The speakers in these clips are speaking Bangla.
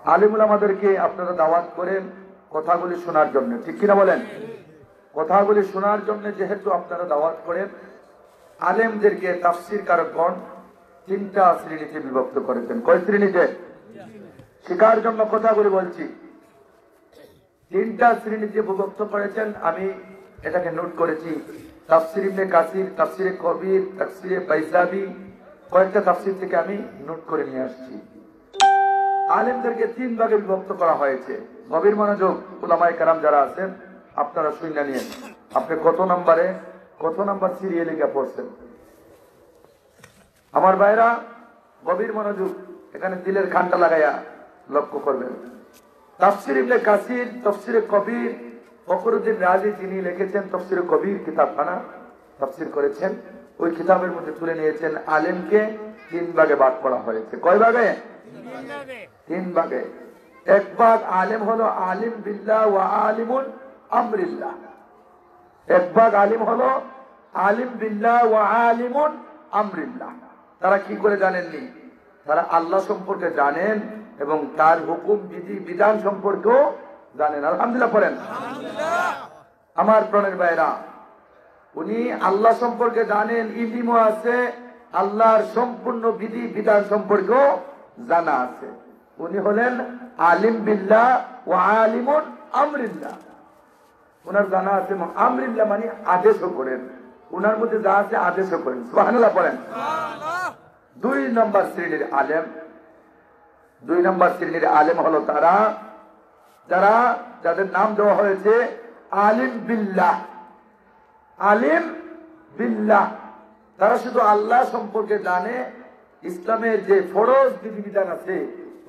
আলিমুল আমাদেরকে আপনারা দাওয়াত করেন কথাগুলি শোনার জন্য, ঠিক কিনা বলেন? কথাগুলি শোনার জন্য যেহেতু আপনারা দাওয়াত করেন, আলেমদেরকে তাফসীর কারকগণ তিনটা শ্রেণীতে বিভক্ত করেছেন। কয় শ্রেণীতে? শিকার জন্য কথাগুলি বলছি, তিনটা শ্রেণীতে বিভক্ত করেছেন। আমি এটাকে নোট করেছি। তাফসীর ইবনে কাসির, তাফসীরে কবির, তাফসীরে বাইজাবি, কয়েকটা তাফসীর থেকে আমি নোট করে নিয়ে আসছি। আলেমদেরকে তিন ভাগে বিভক্ত করা হয়েছে। গভীর মনোযোগ উলামায়ে কেরাম যারা আছেন আপনারা শুনে নিন। আপনি কত নাম্বার সিরিয়ালে গিয়ে পড়ছেন? আমার ভাইরা গভীর মনোযোগ, এখানে দিলের খানটা লাগাইয়া লক্ষ্য করবেন। তাফসীর ইবনে কাসির, তাফসীরে কবির, ফখরুদ্দিন রাজি যিনি লিখেছেন তাফসীরে কবির কিতাবখানা তাফসীর করেছেন, ওই কিতাবের মধ্যে তুলে নিয়েছেন আলেমকে তিন ভাগে ভাগ করা হয়েছে। কয় ভাগে? তিন ভাগে। এক ভাগ আলেম হলো আলিম বিল্লাহ ওয়া আলিমুন আমরিল্লাহ। এক ভাগ আলিম হলো আলিম বিল্লাহ ওয়া আলিমুন আমরিল্লাহ। তারা কি করে জানেননি? তারা আল্লাহ সম্পর্কে জানেন এবং তার হুকুম বিধি বিধান সম্পর্কেও জানেন। আলহামদুলিল্লাহ পড়েন। আমার প্রাণের ভাইরা, উনি আল্লাহ সম্পর্কে জানেন, ইলমও আছে, আল্লাহর সম্পূর্ণ বিধি বিধান সম্পর্কেও জানা আছে। উনি হলেন আলিম বিল্লাহ ওয়া আলিমুন আমরিল্লাহ। ওনার জানা আছে আমরিল্লাহ মানে আদেশও করেন, ওনার মধ্যে যা আছে আদেশও করেন। সুবহানাল্লাহ পড়েন। দুই নম্বর শ্রেণীর আলেম হলো তারা যাদের নাম দেওয়া হয়েছে আলিম বিল্লাহ। আলিম বিল্লাহ, তারা শুধু আল্লাহ সম্পর্কে জানে, ইসলামের যে ফরজ বিধিবিধান আছে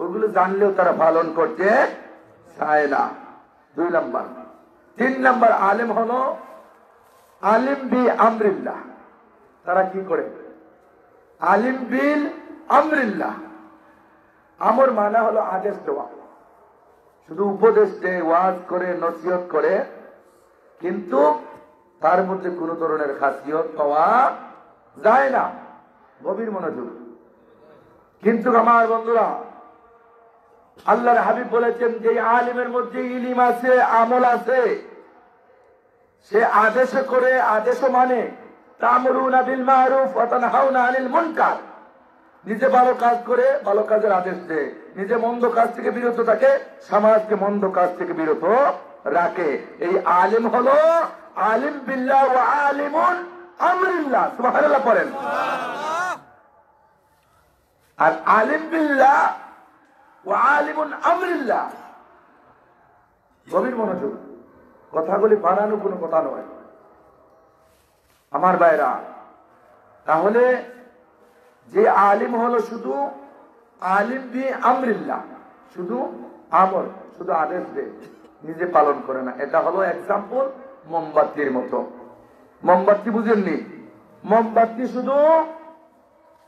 ওগুলো জানলেও তারা পালন করতে চায় না। দুই নম্বর। তিন নম্বর আলেম হলো আলিম বি আমরিল্লাহ। তারা কি করে? আলিম বিল আমরিল্লাহ। আমর মানা হলো আদেশ দেওয়া, শুধু উপদেশ দেয়, ওয়াজ করে, নসিহত করে, কিন্তু তার মধ্যে কোন ধরনের খাসিয়ত পাওয়া যায় না। গভীর মনোযোগ। কিন্তু আমার বন্ধুরা, আল্লাহর হাবিব বলেছেন যে আলিমের মধ্যে ইলম আছে, আমল আছে, সে আদেশ করে, আদেশও মানে, তা'মুরুনা বিল মা'রুফ ওয়া তানহাউনা আনিল মুনকার। নিজে ভালো কাজ করে ভালো কাজের আদেশ দেয়, নিজে মন্দ কাজ থেকে বিরত থাকে, সমাজকে মন্দ কাজ থেকে বিরত রাখে। এই আলিম হলো আলিম বিল্লাহ ওয়া আলিমুন আমরিল্লাহ। সুবহানাল্লাহ পড়েন। আর আলিম বিল্লাহ ওয়া আলিমুন আমরিল্লাহ, গভীর মনোযোগ, কথাগুলি বানানো কোনো কথা নয় আমার ভাইরা। তাহলে যে আলিম হলো শুধু আলিম বি আমরিল্লাহ, শুধু আমর, শুধু আদেশ দেয়, নিজে পালন করে না। এটা হলো এক্সাম্পল মোমবাতির মতো। মোমবাতি বুঝেননি? মোমবাতি শুধু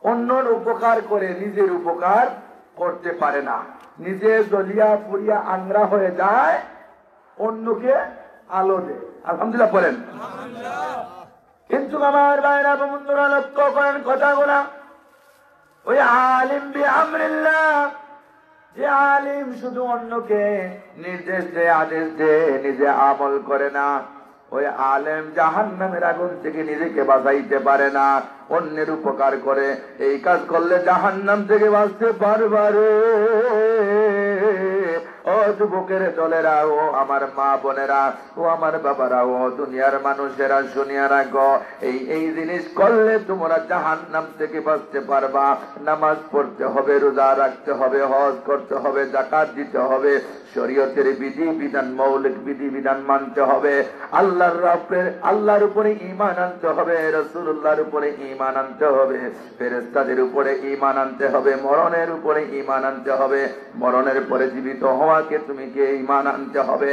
অন্যর উপকার করে, নিজের উপকার করতে পারে না। নিজে জ্বলিয়া পুড়িয়া আংরা হয়ে যায়, অন্যকে আলো দেয়। আলহামদুলিল্লাহ বলেন। কিন্তু আমার ভাইরা বন্ধুরা লক্ষ্য করেন কথাগুলা। ওই আলিম বি আমরিল্লাহ, যে আলিম শুধু অন্যকে নির্দেশ দেয়, আদেশ দেয়, নিজে আমল করে না, ওই আলেম জাহান্নামের আগুন থেকে নিজেকে বাঁচাইতে পারে না, অন্যের উপকার করে। এই কাজ করলে জাহান্নাম থেকে বাঁচতে পারবে। ও যুবকের দলেরা, ও আমার মা বোনেরা, ও আমার বাবারা, ও দুনিয়ার মানুষেরা, শুনিয়া রাখো, এই জিনিস করলে তোমরা জাহান্নাম থেকে বাঁচতে পারবা। নামাজ পড়তে হবে, রোজা রাখতে হবে, হজ করতে হবে, যাকাত দিতে হবে, শরীয়তের বিধি বিধান, মৌলিক বিধি বিধান মানতে হবে, আল্লাহর উপরে ঈমান আনতে হবে, রাসূলুল্লাহর উপরে ঈমান আনতে হবে, ফেরেশতাদের উপরে ঈমান আনতে হবে, মরণের উপরে ঈমান আনতে হবে, মরণের পরে জীবিত হওয়াকে তুমি কি ঈমান আনতে হবে।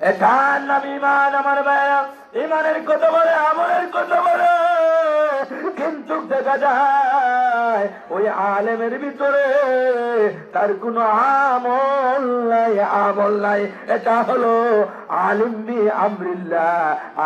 এটার নাম ঈমান আমার ভাইরা। ঈমানের কথা বলে, আমলের কথা বলে, কিন্তু দেখা যায় যায় ওই আলেমের ভিতরে তার কোনো আমল নাই। এটা হলো আলিম বি আমরিল্লাহ,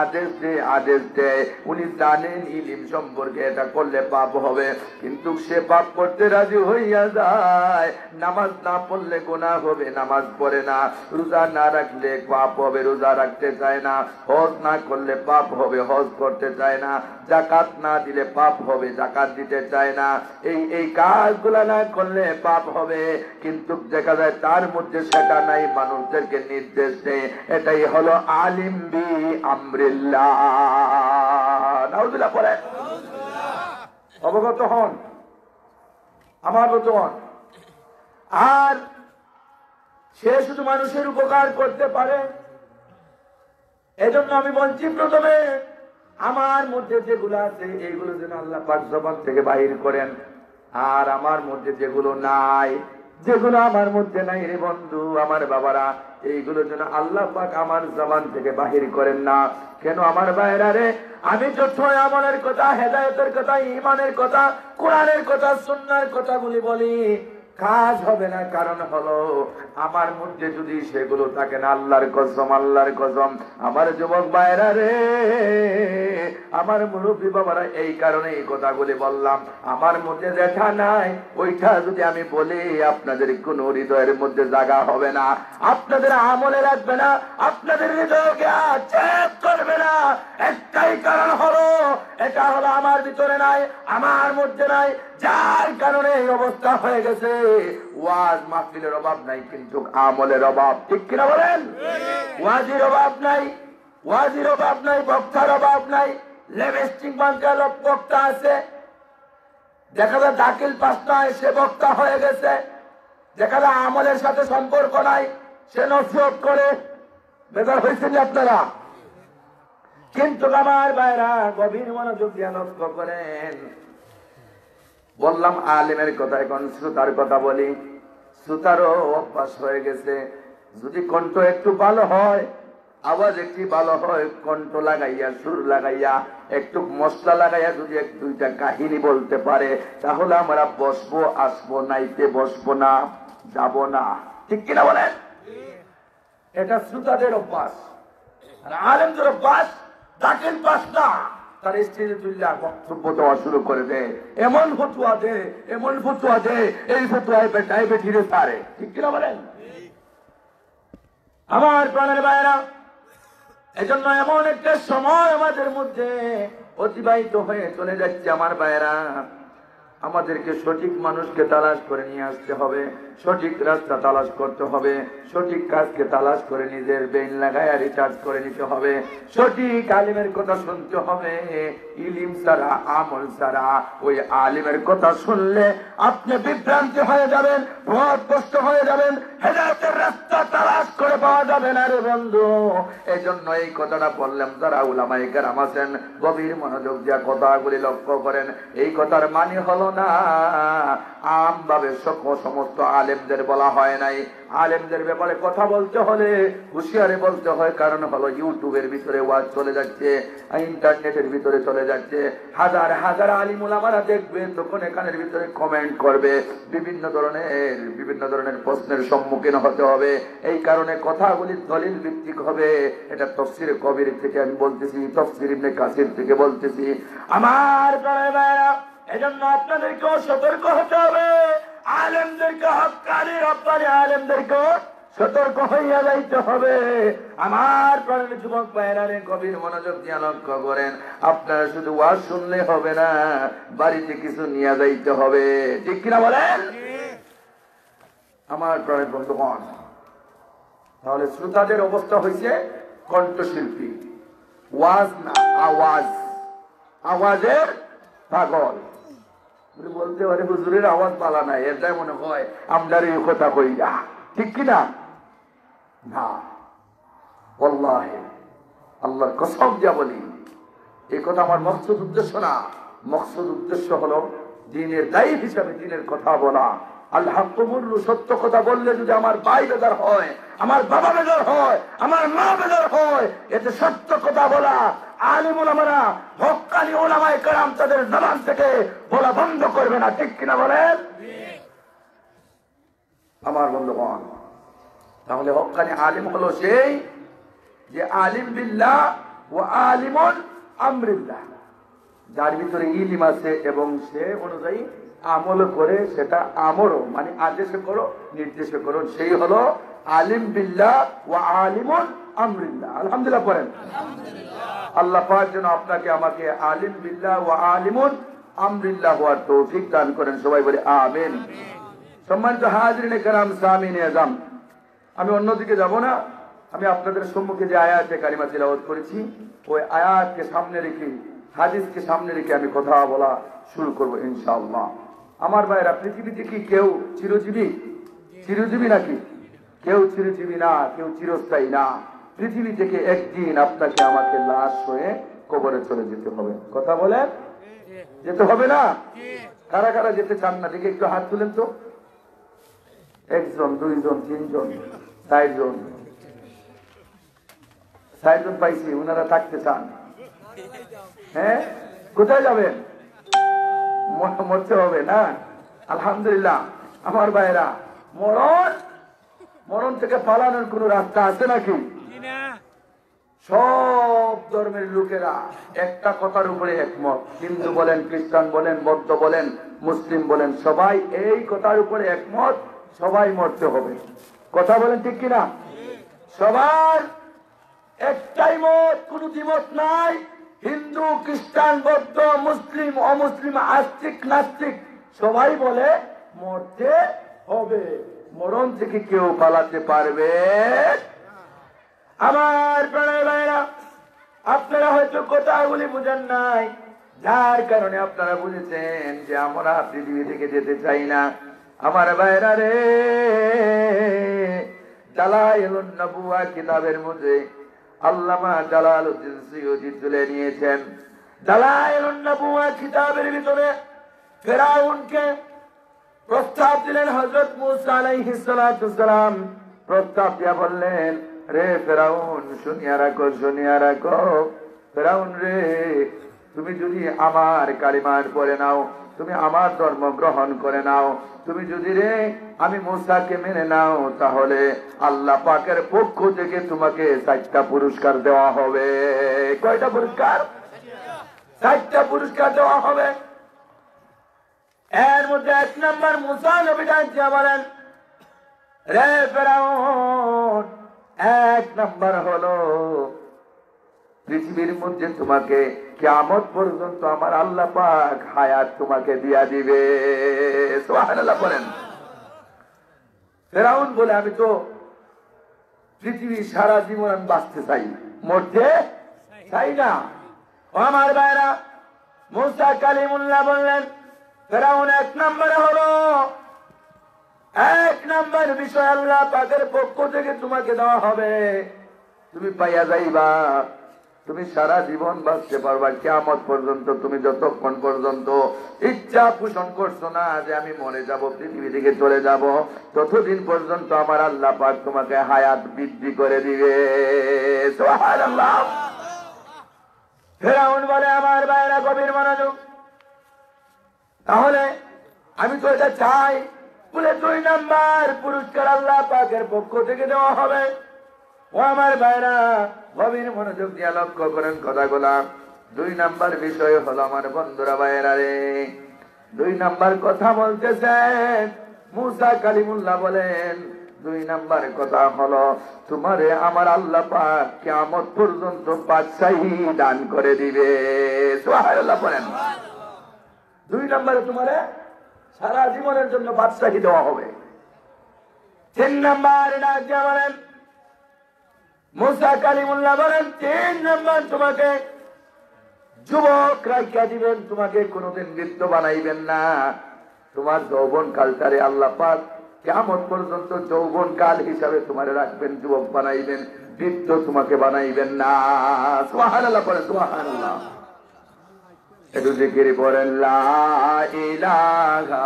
আদেশ দেয়। উনি জানেন ইলম সম্পর্কে এটা করলে পাপ হবে, কিন্তু সে পাপ করতে রাজি হইয়া যায়। নামাজ না পড়লে গুনাহ হবে, নামাজ পড়ে না। রোজা না রাখলে পাপ হবে, রোজা রাখতে চায় না। হজ না করলে পাপ হবে, হজ করতে চায় না। যাকাত না দিলে পাপ হবে, যাকাত দিতে চায় না। এই কাজগুলা না করলে পাপ হবে, কিন্তু দেখা যায় তার মধ্যে সেটা নাই, মানুষদেরকে নির্দেশ দেয়। এটাই হলো আলিম বি আমরিল্লাহ। নাউজুবিল্লাহ পড়ে অবগত হন, আমার মতো হন। আর সে শুধু মানুষের উপকার করতে পারে। এজন্য আমি বলছি, প্রথমে আমার মধ্যে যেগুলো আছে এইগুলো যেন আল্লাহ পাক জবান থেকে বাহির করেন। আর আমার মধ্যে যেগুলো নাই, যেগুলো আমার মধ্যে নাই রে বন্ধু, আমার বাবারা, এইগুলো যেন আল্লাহ পাক আমার জবান থেকে বাহির করেন না। কেন আমার ভাইরা রে, আমি যত আমলের কথা, হেদায়েতের কথা, ঈমানের কথা, কোরআনের কথা, সুন্নাহর কথাগুলি বলি, কাজ হবে না। কারণ হলো আমার মধ্যে যদি সেগুলো থাকে না, আল্লাহর কসম, আল্লাহর কসম, আমার যুবক ভাইরা রে, আমার মুরব্বী বাবারা, এই কারণে এই কথাগুলি বললাম। আমার মধ্যে যেটা নাই ওইটা যদি আমি বলি, আপনাদের কোন হৃদয়ের মধ্যে জায়গা হবে না, আপনাদের আমলে রাখবে না, আপনাদের হৃদয়কে চেক করবে না। একটাই কারণ হলো, এটা হলো আমার ভিতরে নাই, আমার মধ্যে নাই, যার কারণে এই অবস্থা হয়ে গেছে। ওয়াজ মাহফিলের অভাব নাই, কিন্তু আমলের অভাব। ঠিক কিনা বলেন? ওয়াজির অভাব নাই, ওয়াজির অভাব নাই, বক্তার অভাব নাই। লেভেস্টিং বাংকার বক্তা আছে, দেখা যায় দাখিল পাস নয়, সে বক্তা হয়ে গেছে। দেখা যায় আমলের সাথে সম্পর্ক নাই, সে নসিহত করে। বেকার হয়েছেন আপনারা। কিন্তু আমার ভাইরা, গভীর মনোযোগ দিয়ে লক্ষ্য করেন। বললাম আলেমের কথা, এখন শ্রোতার কথা বলি। শ্রোতারও অভ্যাস হয়ে গেছে, যদি কণ্ঠ একটু ভালো হয়, আওয়াজ একটু ভালো হয়, কণ্ঠ লাগাইয়া, সুর লাগাইয়া, একটু মশলা লাগাইয়া যদি এক দুইটা কাহিনী বলতে পারে, তাহলে আমরা বসবো, আসবো, নাইতে বসবো না, যাব না। ঠিক কিনা বলেন? এটা শ্রোতাদের অভ্যাস। আর আলেমদের অভ্যাস, দাখিল পাস না, তার স্ত্রী তুল্লা বক্তব্য দেওয়া শুরু করে দেয়, এমন ফতুয়া দে, এমন ফতুয়া দে, এই ফতুয়ায় বেটায় বেঠিরে তারে। ঠিক কিনা বলেন? আমার প্রাণের ভাইয়েরা, এজন্য এমন একটা সময় আমাদের মধ্যে অতিবাহিত হয়ে চলে যাচ্ছে। আমার ভাইয়েরা, আমাদেরকে সঠিক মানুষকে তালাশ করে নিয়ে আসতে হবে, সঠিক রাস্তা তালাশ করতে হবে, সঠিক কাজকে তালাশ করে নিজের ব্রেইন লাগায় রিচার্জ করে নিতে হবে, সঠিক আলিমের কথা শুনতে হবে। ইলিম ছাড়া, আমল ছাড়া, ওই আলিমের কথা শুনলে আপনি বিভ্রান্তি হয়ে যাবেন, পথভ্রষ্ট হয়ে যাবেন, হেদায়েতের রাস্তা তালাশ করে পাওয়া যাবে না রে বন্ধু। এই জন্য এই কথাটা বললাম, যারা উলামায়ে কেরাম আছেন, গভীর মনোযোগ দিয়ে কথাগুলি লক্ষ্য করেন। এই কথার মানে হলো না আমভাবে সমস্ত আলেমদের বলা হয় নাই। আলেমদের ব্যাপারে কথা বলতে হলে হুঁশিয়ারে বলতে হয়। কারণ হলো ইউটিউবের ভিতরে ওয়াজ চলে যাচ্ছে, ইন্টারনেটের ভিতরে চলে যাচ্ছে, হাজার হাজার আলিম উলামারা দেখবে, তখন এখানের ভিতরে কমেন্ট করবে, বিভিন্ন ধরনের প্রশ্নের সম্মুখীন হতে হবে। এই কারণে কথাগুলি দলিল ভিত্তিক হবে। এটা তাফসীর কবির থেকে আমি বলতেছি, তাফসীর ইবনে কাসির থেকে বলতেছি। আমার ভাইরা, এজন্য আপনাদেরকেও সতর্ক হতে হবে। আলেমদেরকে, হক্কানি রব্বানি আলেমদেরকেও সতর্ক হইয়া যাইতে হবে। আমার প্রাণের যুবক ভাইয়েরা, গভীর মনোযোগ দিয়ে লক্ষ্য করেন। আপনারা শুধু ওয়াজ শুনলে হবে না, বাড়িতে কিছু নিয়ে যাইতে হবে। ঠিক কিনা বলেন? আমার প্রাণের বন্ধুগণ, তাহলে শ্রোতাদের অবস্থা হয়েছে কণ্ঠশিল্পী, ওয়াজ না, আওয়াজ, আওয়াজের পাগল। বলতে পারে হুজুরের আওয়াজ পালা নাই, এটাই মনে হয় আমরা এই কথা কই না। ঠিক কিনা? না, ওয়াল্লাহি আল্লাহর কসম দিয়া বলি, এই কথা আমার মকসুদ উদ্দেশ্য না। মকসুদ উদ্দেশ্য হলো দ্বীনের দায়ী হিসাবে দ্বীনের কথা বলা। আল্লাহ কবুল্লু, সত্য কথা বললে যদি আমার ভাই বেজার হয়, আমার বাবা বেজার হয়, আমার মা বেজার হয়, এতে সত্য কথা বলা আলিম উলামারা হক্কানি উলামায়ে কেরাম তাদের জবান থেকে বলা বন্ধ করবে না, ঠিক কিনা বলেন? আমার বন্ধুগণ, তাহলে হক্কানি আলিম হলো সেই যে আলিম বিল্লাহ ও আলিমুন আমরিল্লাহ, যার ভিতরে ইলম আছে এবং সে অনুযায়ী আমল করে, সেটা আমরও মানে আদেশে করো নির্দেশে করো, সেই হলো আলিম বিল্লাহ ও আলিমুন আমরিল্লাহ। আলহামদুলিল্লাহ পড়েন। আল্লাহ পাক যেন আপনাকে আমাকে আলিম বিল্লাহ ও আলিমুন আমরিল্লাহ হওয়ার তৌফিক দান করেন, সবাই বলে আমিন। সম্মানিত হাজিরিনে কেরাম, সামিনে আযম, আমি অন্যদিকে যাব না। আমি আপনাদের সম্মুখে যে আয়াতে কারিমা তিলাওয়াত করেছি, ওই আয়াতকে সামনে রেখে, হাদিসকে সামনে রেখে আমি কথা বলা শুরু করব ইনশাআল্লাহ। আমার ভাইরা, পৃথিবীতে কি কেউ চিরজীবী? চিরজীবী নাকি? কেউ চিরজীবী না, কেউ চিরস্থায়ী না। পৃথিবী থেকে একদিন আপনাকে আমাকে লাশ হয়ে কবরে চলে যেতে হবে। কথা বলেন, যেতে হবে না? কারা কারা যেতে চান না দেখে একটু হাত তুলেন তো। একজন, দুইজন, তিনজন, চারজন, চারজন পাইছি। ওনারা থাকতে চান? হ্যাঁ, কোথায় যাবেন? মরতে হবে না? আলহামদুলিল্লাহ। আমার ভাইরা, মরণ থেকে পালানোর কোন রাস্তা আছে নাকি? সব ধর্মের লোকেরা একটা কথার উপরে একমত। হিন্দু বলেন, খ্রিস্টান বলেন, বৌদ্ধ বলেন, মুসলিম বলেন, সবাই এই কথার উপরে একমত, সবাই মরতে হবে। কথা বলেন ঠিক কিনা? সবার একটাই মত, কোন দ্বিমত নাই। হিন্দু, খ্রিস্টান, বৌদ্ধ, মুসলিম, অমুসলিম, আস্তিক, নাস্তিক সবাই বলে মরতে হবে। মরণ থেকে কেউ পালাতে পারবে? আমার প্রাণের ভাইরা, আপনারা হয়তো কথাগুলি বুঝেন নাই, যার কারণে আপনারা বুঝেছেন যে আমরা পৃথিবী থেকে যেতে চাই না। আমার ভাইরা রে, দালাইলুন নবুওয়া কিতাবের মধ্যে আল্লামা জালালউদ্দিন সুয়ুতী তুলে নিয়েছেন। দালাইলুন নবুওয়া কিতাবের ভিতরে ফেরাউনকে প্রস্তাব দিলেন হযরত মূসা আলাইহিস সালাতু সালাম। প্রস্তাব দিয়া বললেন, রে ফেরাউন, শুনিয়া রাখো, শুনিয়া রাখো। ফেরাউন রে, তুমি যদি আমার কালিমার পড়ে নাও, তুমি আমার ধর্ম গ্রহণ করে নাও, তুমি যদি রে আমি মূসাকে মেনে নাও, তাহলে আল্লাহ পাকের পক্ষ থেকে তোমাকে 4টা পুরস্কার দেওয়া হবে। কয়টা পুরস্কার? 4টা পুরস্কার দেওয়া হবে। এর মধ্যে 1 নম্বর, মূসা নবী ডাকিয়া বলেন, রে ফেরাউন, 1 নম্বর হলো পৃথিবীর মধ্যে তোমাকে কিয়ামত পর্যন্ত আমার আল্লাহ পাক হায়াত তোমাকে দিয়া দিবে। সুবহানাল্লাহ বলেন। ফেরাউন বলে, আমি তো পৃথিবী সারা জীবন আমি বাঁচতে চাই, মরতে চাই না। আমার ভাইরা, মূসা কালিমুল্লাহ বললেন, ফেরাউন 1 নম্বরে হলো, 1 নম্বর বিষয় আল্লাহ পাকের পক্ষ থেকে তোমাকে দেওয়া হবে, তুমি পাইয়া যাইবা, তুমি সারা জীবন বাঁচতে পারবা কিয়ামত পর্যন্ত। তুমি যতক্ষণ পর্যন্ত ইচ্ছা পোষণ করছো না যে আমি মরে যাব, পৃথিবী থেকে চলে যাব, ততদিন পর্যন্ত আমার আল্লাহ পাক তোমাকে হায়াত বৃদ্ধি করে দিবে। সুবহানাল্লাহ। ফেরাউন বলে, আমার ভাইরা গভীর মনোযোগ, তাহলে আমি তো এটা চাই বলে 2 নম্বর পুরস্কার আল্লাহ পাকের পক্ষ থেকে দেওয়া হবে। ও আমার ভাইরা, গভীর মনোযোগ দিয়ে লক্ষ্য করেন কথাগুলা। 2 নম্বর বিষয় হলো, আমার বন্ধুরা ভাইরা রে, 2 নম্বর কথা বলতেছেন মূসা কালিমুল্লাহ বলেন, 2 নম্বর কথা হলো, তোমারে আমার আল্লাহ পাক কিয়ামত পর্যন্ত বাদশাহী দান করে দিবে। সুবহানাল্লাহ বলেন। 2 নম্বরে তোমারে সারা জীবনের জন্য বাদশাহী দেওয়া হবে। 3 নম্বর ডাকিয়া বলেন, মূসা কালিমুল্লাহ বলেন, 3 নম্বর তোমাকে যুবক রাখিয়া দিবেন, তোমাকে কোনোদিন বৃদ্ধ বানাইবেন না। তোমার যৌবন কালটারে আল্লাহ পাক কিয়ামত পর্যন্ত যৌবন কাল হিসাবে তোমারে রাখবেন, যুবক বানাইবেন, বৃদ্ধ তোমাকে বানাইবেন না। সুবহানাল্লাহ বলেন, সুবহানাল্লাহ। একটু জিকির করেন, লা ইলাহা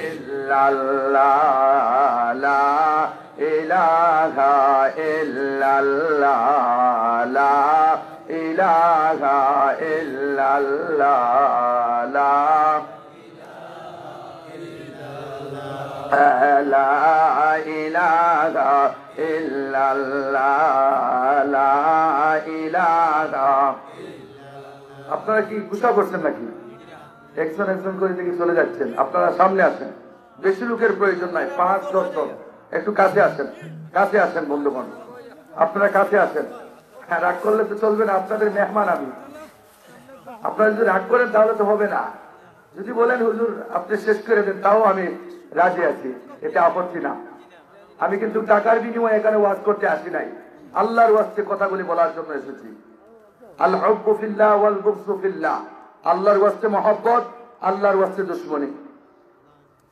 ইল্লাল্লাহ, লা ইলাহা ইল্লাল্লাহ, লা ইলাহা ইল্লাল্লাহ লা ইলাহা ইল্লাল্লাহ লা ইলাহা। আপনারা কি গুসা করছেন নাকি? একজন একজন করে দেখি চলে যাচ্ছেন। আপনারা সামনে আসেন, বেশি লোকের প্রয়োজন নাই, 5-10 জন। একটু কাছে আসেন, কাছে আসেন বন্ধুগণ, আপনারা কাছে আসেন। হ্যাঁ, রাগ করলে তো চলবে না, আপনাদের মেহমান আমি। আপনারা যদি রাগ করেন তাহলে তো হবে না। যদি বলেন হুজুর আপনি শেষ করে দেন, তাও আমি রাজি আছি, এটা আপত্তি না। আমি কিন্তু টাকার বিনিময়ে এখানে ওয়াজ করতে আসি নাই, আল্লাহর ওয়াজে কথাগুলি বলার জন্য এসেছি। আল হুব্বু ফিল্লাহ ওয়াল বুগযু ফিল্লাহ, আল্লাহর ওয়াজে মহব্বত, আল্লাহর ওয়াজে দুশমনী।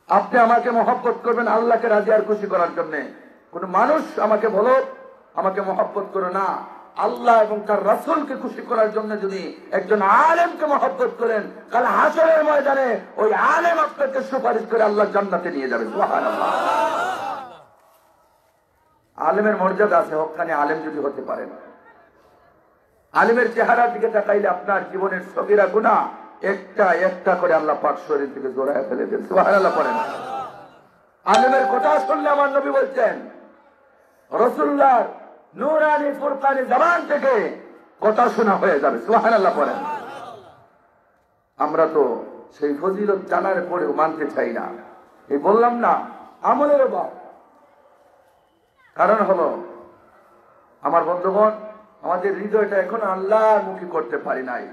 আপনি আমাকে মহব্বত করবেন আল্লাহকে রাজি আর খুশি করার জন্য। কোন মানুষ আমাকে বলো আমাকে মহব্বত করো না, আল্লাহ এবং তার রাসূলকে খুশি করার জন্য যদি একজন আলেমকে মহব্বত করেন, কাল হাশরের ময়দানে ওই আলেম আপনাকে সুপারিশ করে আল্লাহর জান্নাতে নিয়ে যাবে। সুবহানাল্লাহ। আলেমের মর্যাদা আছে, হক্কানি আলেম যদি হতে পারেন। আলেমের চেহারার দিকে তাকাইলে আপনার জীবনের সগীরা গুনাহ একটা একটা করে আল্লাহ পাক শরীর থেকে জোড়ায় ফেলে দেন। সুবহানাল্লাহ পড়েন। আলেমের কথা শুনলে আমার নবী বলছেন, রাসূলুল্লাহর নূরানি ফুরকানি জবান থেকে কথা শোনা হয়ে যাবে। সুবহানাল্লাহ পড়েন। আমরা তো সেই ফজিলত জানার পরেও মানতে চাই না। এই বললাম না, আমলের অভাব। কারণ হলো আমার বন্ধুগণ, আমাদের হৃদয়টা এখন আল্লাহর মুখী করতে পারি নাই,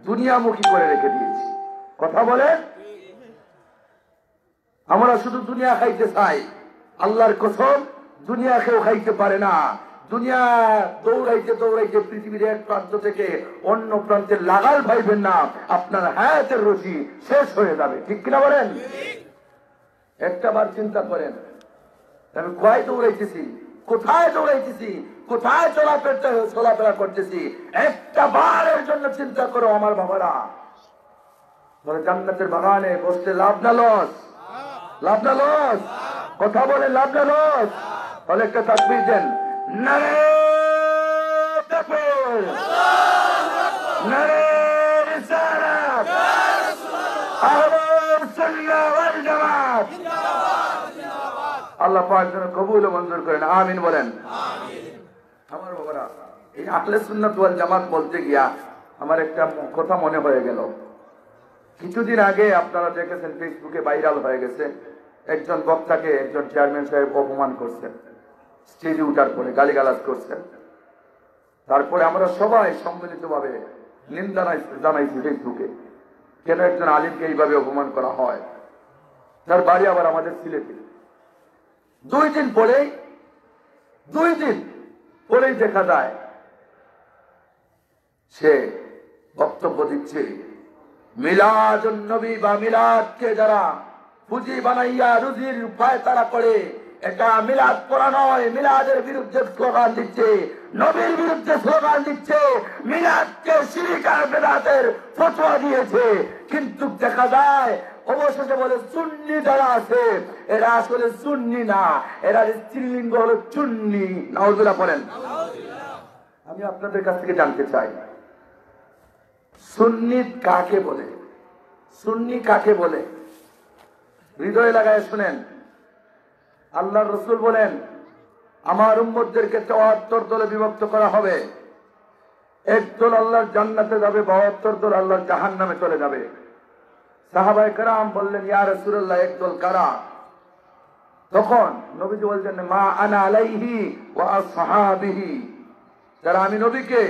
দুনিয়ামুখী করে রেখে দিয়েছি। কথা বলেন, আমরা শুধু দুনিয়া খাইতে চাই। আল্লাহর কসম, দুনিয়া কেউ খাইতে পারে না। দুনিয়া দৌড়াইতে দৌড়াইতে পৃথিবীর এক প্রান্ত থেকে অন্য প্রান্তে লাগাল পাইবেন না, আপনার হায়াতের রশি শেষ হয়ে যাবে। ঠিক কিনা বলেন? একটা বার চিন্তা করেন, আমি কয় দৌড়াইতেছি, কোথায় দৌড়াইতেছি, কোথায় চলাফেরা করতেছি, একটা বারের জন্য চিন্তা করো আমার বাবারা। জান্নাতের বাগানে বসতে লাভ না লস? লাভ না লস? কথা বলে লাভ না লস? তাহলে একটা তাকবীর দেন, নারে তাকবীর, নারে রিসালাত, আহলুস সুন্নাহ ওয়াল জামাত। আল্লাহ পাক যেন কবুল ও মঞ্জুর করেন, আমিন বলেন। আমার বাবারা, এই আহলুস সুন্নাহ ওয়াল জামাত বলতে গিয়া আমার একটা কথা মনে হয়ে গেল। কিছুদিন আগে আপনারা দেখেছেন, ফেসবুকে ভাইরাল হয়ে গেছে, একজন বক্তাকে একজন চেয়ারম্যান সাহেব অপমান করছেন, স্টেজে উঠার পরে গালিগালাজ করছেন। তারপরে আমরা সবাই সম্মিলিতভাবে নিন্দা জানাইছি ফেসবুকে, কেন একজন আলিমকে এইভাবে অপমান করা হয়। তার বাড়ি আবার আমাদের সিলেটে। 2 দিন পরেই দেখা যায় সে বক্তব্য দিচ্ছে, মিলাদুন নবী বা মিলাদকে যারা পুঁজি বানাইয়া রুজির ফায়সালা করে, এটা মিলাদ পড়া নয়, মিলাদের বিরুদ্ধে স্লোগান দিচ্ছে, নবীর বিরুদ্ধে স্লোগান দিচ্ছে, মিলাদকে শিরক আর বিদআতের ফতোয়া দিয়েছে। কিন্তু দেখা যায় অবশেষে বলে সুন্নি যারা আছে এরা আসলে সুন্নি না, এরা স্ত্রীলিঙ্গ হলো চুন্নি। নাউজুবিল্লাহ পড়েন। আমি আপনাদের কাছ থেকে জানতে চাই, সুন্নি কাকে বলে? সুন্নি কাকে বলে? হৃদয়ে লাগায় শুনেন। আল্লাহর রাসূল বলেন, আমার উম্মতদেরকে 74 দলে বিভক্ত করা হবে। এক দল আল্লাহর জান্নাতে যাবে, 72 দল আল্লাহর জাহান্নামে চলে যাবে। সাহাবায়ে কেরাম বললেন, ইয়া রাসূলুল্লাহ, এক দল কারা? তখন নবীজি বলছেন, মা আনা আলাইহি ওয়া আসহাবিহি, যারা আমি নবীকে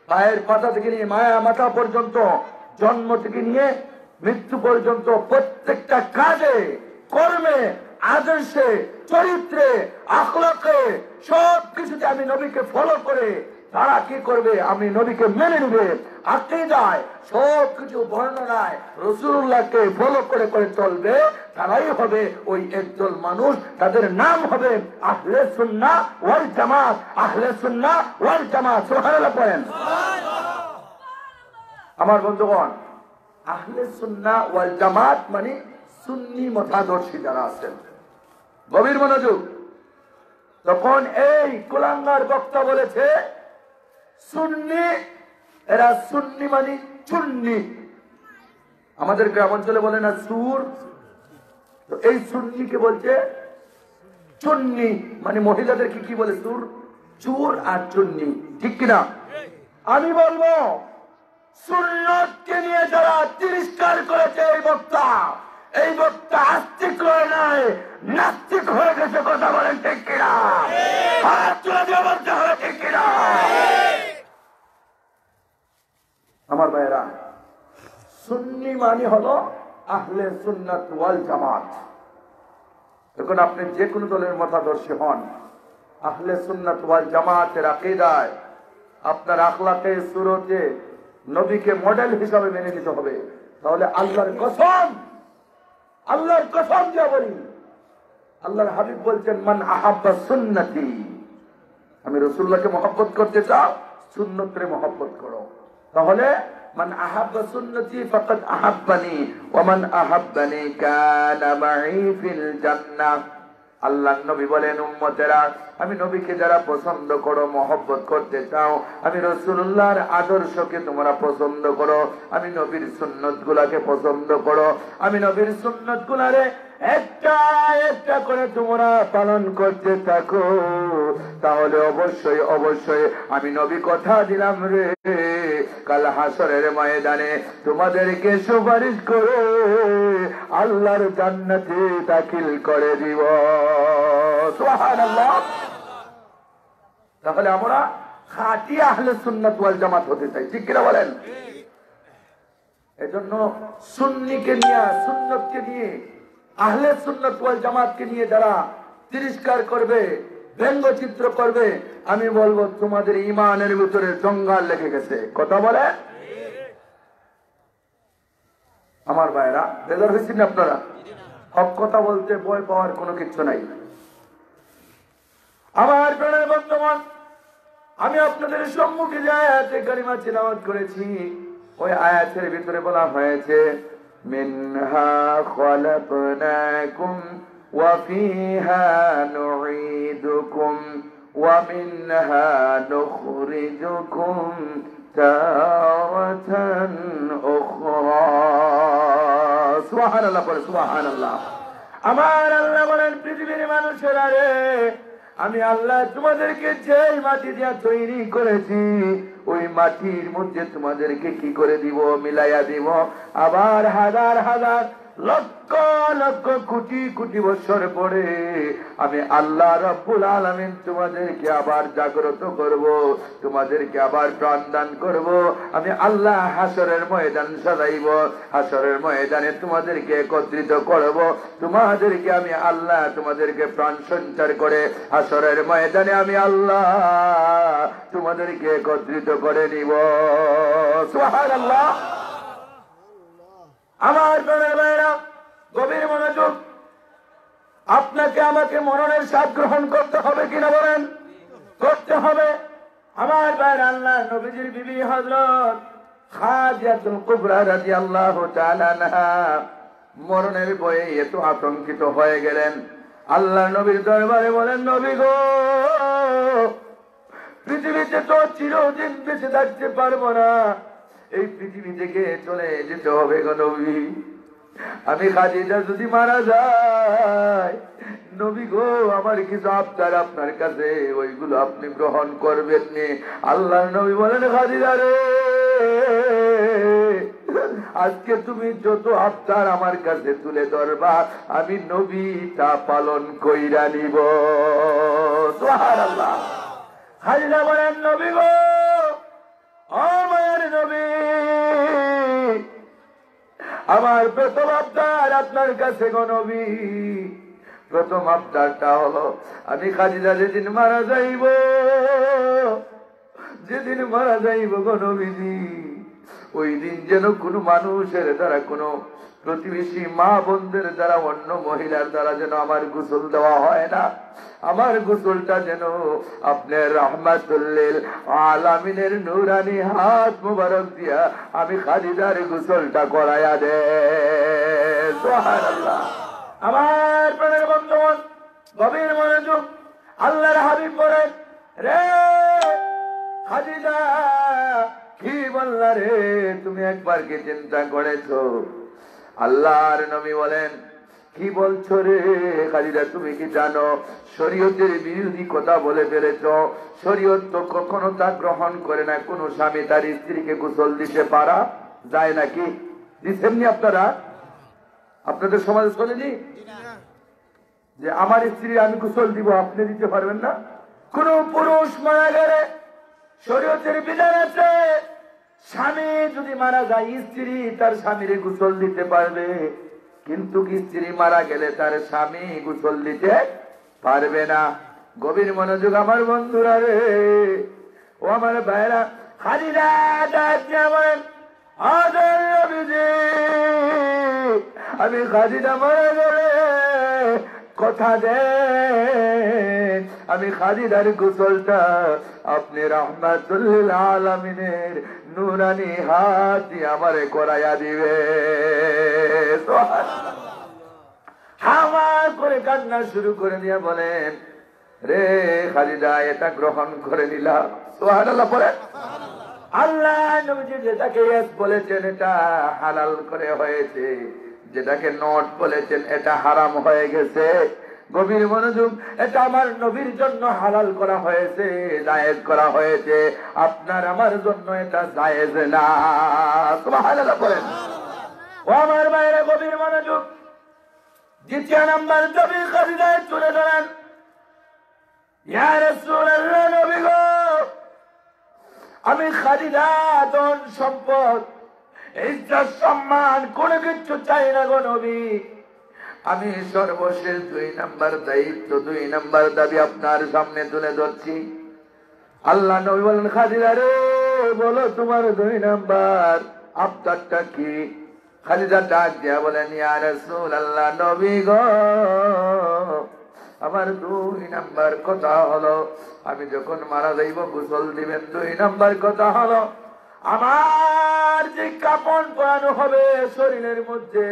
পায়ের পাতা থেকে নিয়ে মায়া মাথা পর্যন্ত, জন্ম থেকে নিয়ে মৃত্যু পর্যন্ত প্রত্যেকটা কাজে, কর্মে, আদর্শে, চরিত্রে, আখলাকে, সব কিছুতে আমি নবীকে ফলো করে তারা কি করবে? আমি নবীকে মেনে নেবে। আকীদায় সব কিছু বর্ণনায় রাসূলুল্লাহকে ফলো করে করে চলবে, তারাই হবে ওই একদল মানুষ। তাদের নাম হবে আহলে সুন্নাহ ওয়াল জামাত। আহলে সুন্নাহ ওয়াল জামাত। সুবহানাল্লাহ পড়েন। আমার বন্ধুগণ, আহলে সুন্নাহ ওয়াল জামাত মানে সুন্নি মতাদর্শী যারা আছেন। গভীর মনোযোগ। তখন এই কুলাঙ্গার বক্তা বলেছে, সুন্নি এরা সুন্নি মানে চুন্নি, আমাদের গ্রামাঞ্চলে বলে না সুর, তো এই সুন্নিকে বলছে চুন্নি, মানে মহিলাদেরকে কি বলে সুর, চুর আর চুন্নি, ঠিক কিনা? আমি বলবো সুন্নতকে নিয়ে যারা তিরস্কার করেছে এই বক্তা আস্তিক হয়ে নাই, নাস্তিক হয়ে গেছে। কথা বলেন ঠিক কিনা? হাত তুলে দিয়ে বলতে হবে ঠিক কিনা? আমার ভাইয়েরা, সুন্নি মানে হলো আহলে সুন্নাত ওয়াল জামাত। এখন আপনি যে কোনো দলের মতাদর্শী হন, আহলে সুন্নাত ওয়াল জামাতের আকীদায় আপনার আখলাকে সুরতে নবীকে মডেল হিসাবে মেনে নিতে হবে। তাহলে আল্লাহর কসম দিয়ে বলি, আল্লাহর হাবিব বলছেন মান আহাব্বা সুন্নতি, আমি রাসূলুল্লাহকে মহব্বত করতে চাও, সুন্নতরে মহব্বত করো। তাহলে মান আহাব্বা সুন্নতি ফাকাদ আহাব্বানি ওয়া মান আহাব্বানি কানা মাই ফিল জান্নাহ। আল্লাহর নবী বলেন, উম্মতেরা, আমি নবীকে যারা পছন্দ করো, মহব্বত করতে চাও, আমি রাসূলুল্লাহর আদর্শকে তোমরা পছন্দ করো, আমি নবীর সুন্নতগুলোকে পছন্দ করো, আমি নবীর সুন্নতগুলোরে একটা একটা করে তোমরা পালন করতে থাকো, তাহলে অবশ্যই অবশ্যই আমি নবী কথা দিলাম রে, কাল হাসরের ময়দানে তোমাদেরকে সুপারিশ করে আল্লাহর জান্নাতে দাখিল করে দিব। সুবহানাল্লাহ। তাহলে আমরা খাঁটি আহলে সুন্নাত ওয়াল জামাত হতে চাই, ঠিক কিনা বলেন? এজন্য সুন্নিকে নিয়ে, সুন্নতকে নিয়ে, আহলে সুন্নাত ওয়াল জামাতকে নিয়ে যারা তিরস্কার করবে, ব্যঙ্গচিত্র করবে, আমি বলবো তোমাদের ইমানের ভিতরে জঙ্গল লেগে গেছে। কথা বলে আমার ভাইরা, বেজার হয়েছেন আপনারা? হক কথা বলতে ভয় পাওয়ার কোনো কিছু নাই। আমার প্রাণের বর্তমান, আমি আপনাদের সম্মুখে যে আয়াতে কারিমা তিলাওয়াত করেছি, ওই আয়াতের ভিতরে বলা হয়েছে মিনহা খালাকনাকুম ওয়া ফিহা নুঈদুকুম ওয়া মিনহা নুখরিজুকুম তারাতান উখরা। সুবহানাল্লাহ, বলে সুবহানাল্লাহ। আমার আল্লাহ বলেন, পৃথিবীর মানুষেরা রে, আমি আল্লাহ তোমাদেরকে যেই মাটি দিয়া তৈরি করেছি, ওই মাটির মধ্যে তোমাদেরকে কি করে দিব, মিলাইয়া দিব। আবার হাজার হাজার লক্ষ লক্ষ কোটি কোটি বছর পরে আমি আল্লাহ রাব্বুল আলামিন তোমাদেরকে আবার জাগ্রত করব, তোমাদেরকে আবার প্রাণ দান করব। আমি আল্লাহ হাসরের ময়দান সাজাইব, হাসরের ময়দানে তোমাদেরকে একত্রিত করব, তোমাদেরকে আমি আল্লাহ তোমাদেরকে প্রাণ সঞ্চার করে হাসরের ময়দানে আমি আল্লাহ তোমাদেরকে একত্রিত করে নিব। সুবহানাল্লাহ। আমার প্রাণের ভাইরা, গভীর মনোযোগ, আপনাকে আমাকে মননের স্বাদ গ্রহণ করতে হবে কিনা বলেন? করতে হবে। আমার ভাইরা, আল্লাহ নবীজির বিবি হযরত খাদিজাতুল কুবরা রাদিয়াল্লাহু তাআলা আনহা মরণের ভয়ে এত আতঙ্কিত হয়ে গেলেন। আল্লাহ নবীর দরবারে বলেন, নবী গো, পৃথিবীতে তো চিরদিন বেঁচে থাকতে পারবো না, এই পৃথিবী থেকে চলে যেতে হবে গো নবী। আমি খাদিজা যদি মারা যায়, নবী গো, আমার কিছু আবদার আপনার কাছে, ওইগুলো আপনি গ্রহণ করবেন নি। আল্লাহ নবী বলেন, খাদিজা রে, আজকে তুমি যত আবদার আমার কাছে তুলে ধরবা, আমি নবী তা পালন কইরা নিব। সুবহানাল্লাহ। খাদিজা বলেন, নবী গো, আমার নবী, আমার প্রথম আবদার আপনার কাছে গো নবী। প্রথম আবদারটা হলো, আমি খাদিজা যেদিন মারা যাইব, যেদিন মারা যাইব গো নবীজি, ওই দিন যেন কোনো মানুষের দ্বারা, কোনো প্রতিবেশী মা বোনদের দ্বারা, অন্য মহিলার দ্বারা যেন আমার গোসল দেওয়া হয় না। আমার গোসলটা যেন আপনার রাহমাতুল লিল আলামিনের নূরানি হাত মুবারক দিয়া আমি খাদিজার গোসলটা করায়া দে। সুবহানাল্লাহ। আমার প্রাণের বন্ধুগণ, গভীর মনোযোগ, আল্লাহর হাবিব বলেন, রে খাদিজা, কি বললা রে, তুমি একবার কি চিন্তা করেছো? আল্লাহর নবী বলেন, কি বলছো রে খালিদা, তুমি কি জানো শরীয়তের বিরোধী কথা বলে ফেলেছ? শরীয়ত তো কখনো তা গ্রহণ করে না কোন স্বামী তার স্ত্রীকে গোসল দিতে পারা যায় নাকি? দিচ্ছেননি আপনারা? আপনাদের সমাজে শোনেনি যে আমার স্ত্রী আমি গোসল দিব, আপনি দিতে পারবেন না? কোন পুরুষ মারা গেলে শরীয়তের বিধান আছে, স্বামী যদি মারা যায় স্ত্রী তার স্বামীর গোসল দিতে পারবে, কিন্তু স্ত্রী মারা গেলে তার স্বামী গোসল দিতে পারবে না। গভীর মনোযোগ আমার বন্ধুরা রে, ও আমার ভাইরা, খালিদা বলেন, আমি খালিদা মারা গেলে কথা দেন, আমি খালিদার গোসলটা আপনি রাহমাতুল আলামিনের নুরানি হাত দিয়ে আমারে করাইয়া দিবে। হাওয়া করে কান্না শুরু করে দিয়ে বলেন, রে খালিদা এটা গ্রহণ করে নিলাম। সুবহানাল্লাহ বলেন। আল্লাহ নবীজি যেটাকে ইয়েস বলেছেন এটা হালাল করে হয়েছে, যেটাকে নট বলেছেন এটা হারাম হয়ে গেছে। গভীর মনোযোগ, এটা আমার নবীর জন্য হালাল করা হয়েছে, জায়েজ করা হয়েছে, আপনার আমার জন্য এটা জায়েজ না। সুবহানাল্লাহ বলেন। ও আমার ভাইরা গভীর মনোযোগ, দ্বিতীয় নাম্বার নবী খালিদায় তুলে ধরেন, ইয়া রাসূলুল্লাহ, নবী গো আমি খালিদা ধন সম্পদ ইজ্জত সম্মান কোনো কিছু চাই না গো নবী, আমি সর্বশেষ 2 নাম্বার দায়িত্ব 2 নাম্বার দাবি আপনার সামনে তুলে ধরছি। আল্লাহ নবী বলেন, খালিদা রে বলো তোমার 2 নাম্বার আবদারটা কি? খালিদা ডাক দিয়া বলেন, ইয়া রাসূলুল্লাহ, নবী গো আমার 2 নাম্বার কথা হলো আমি যখন মারা যাইব গোসল দিবেন। 2 নাম্বার কথা হলো আমার যে কাপড় পরানো হবে শরীরের মধ্যে,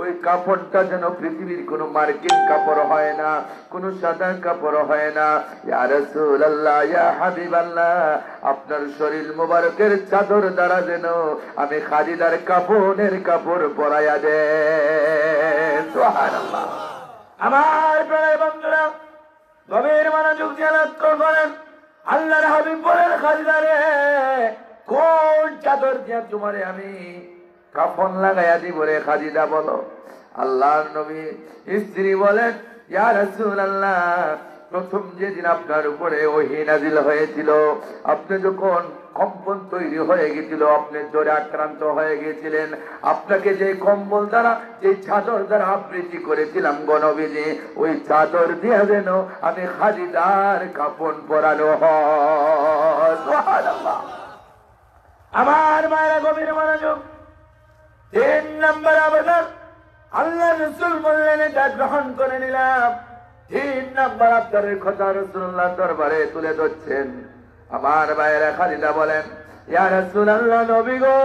ওই কাপড়টা যেন পৃথিবীর কোন মার্কিন কাপড় হয় না, কোন সাদা কাপড় হয় না। ইয়া রাসূলুল্লাহ, ইয়া হাবিবাল্লাহ, আপনার শরীর মোবারকের চাদর দ্বারা যেন আমি খালিদার কাফনের কাপড় পরাইয়া দেন। সুবহানাল্লাহ। আমার প্রিয় বন্ধুরা গভীর মনোযোগ দিয়ে লক্ষ্য করেন, আল্লাহর হাবিব বলেন, খালিদা রে কোন চাদর দিয়া তোমারে আমি কাফন লাগাইয়া দিব রে খালিদা বলো। আল্লাহর নবী স্ত্রী বলেন, ইয়া রাসূলুল্লাহ, প্রথম যেদিন আপনার উপরে ওহী নাযিল হয়েছিল, আপনি যখন কম্পন তৈরি হয়ে গেছিল, আপনি জ্বরে আক্রান্ত হয়ে গেছিলেন, আপনাকে যে কম্বল দ্বারা যে চাদর দ্বারা আবৃত্তি করেছিলাম গো নবীজি, ওই চাদর দিয়ে যেন আমি খালিদার কাফন পরানো হয়। সুবহানাল্লাহ। আমার মায়েরা গভীর মনোযোগ, 3 নাম্বার আবেদন আল্লাহ রাসূল বললেন এটা গ্রহণ করে নিলাম। 3 নাম্বার আপনাদের কথা রাসূলুল্লাহ দরবারে তুলে ধরছেন। আমার ভাইয়েরা খালিদা বলেন, ইয়া রাসূলুল্লাহ, নবী গো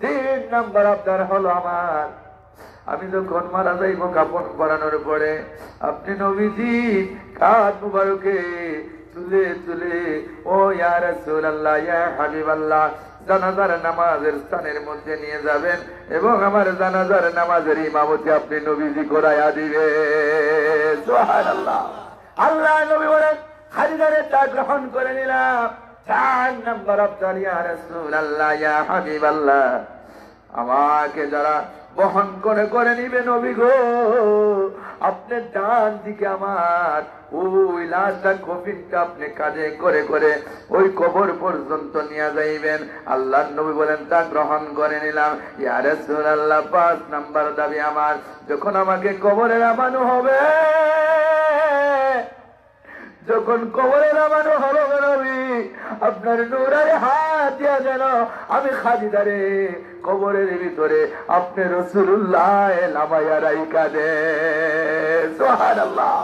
3 নাম্বার আপনার হলো আমার আমি যখন মারা যাইব কাফন পরানোর পরে আপনি নবীজি কাঁধ মুবারকে তুলে তুলে, ও ইয়া রাসূলুল্লাহ, ইয়া হাবিবাল্লাহ, জানাজার নামাজের স্থানের মধ্যে নিয়ে যাবেন এবং আমার জানাজার নামাজের ইমামতি আপনি নবীজি করাইয়া দিবেন। সুবহানাল্লাহ। আল্লাহ নবী বলেন, খালিদারে তা গ্রহণ করে নিলাম। 4 নাম্বার আপনার, ইয়া রাসূলুল্লাহ, ইয়া হাবিবাল্লাহ, আমাকে যারা বহন করে করে নিবে নবী গো, আপনার ডান দিকে আমার ওই লাশটা কফিনটা আপনি কাঁধে করে করে ওই কবর পর্যন্ত নিয়ে যাইবেন। আল্লাহর নবী বলেন, তা গ্রহণ করে নিলাম। ইয়া রাসূলুল্লাহ, 5 নাম্বার দাবি আমার, যখন আমাকে কবরে নামানো হবে, যখন কবরে নামানো হবে নবী, আপনার নূরের হাত দিয়া যেন আমি খালিদারে কবরের ভিতরে আপনি রাসূলুল্লাহ নামায়া রাইখা দেন। সুবহানাল্লাহ।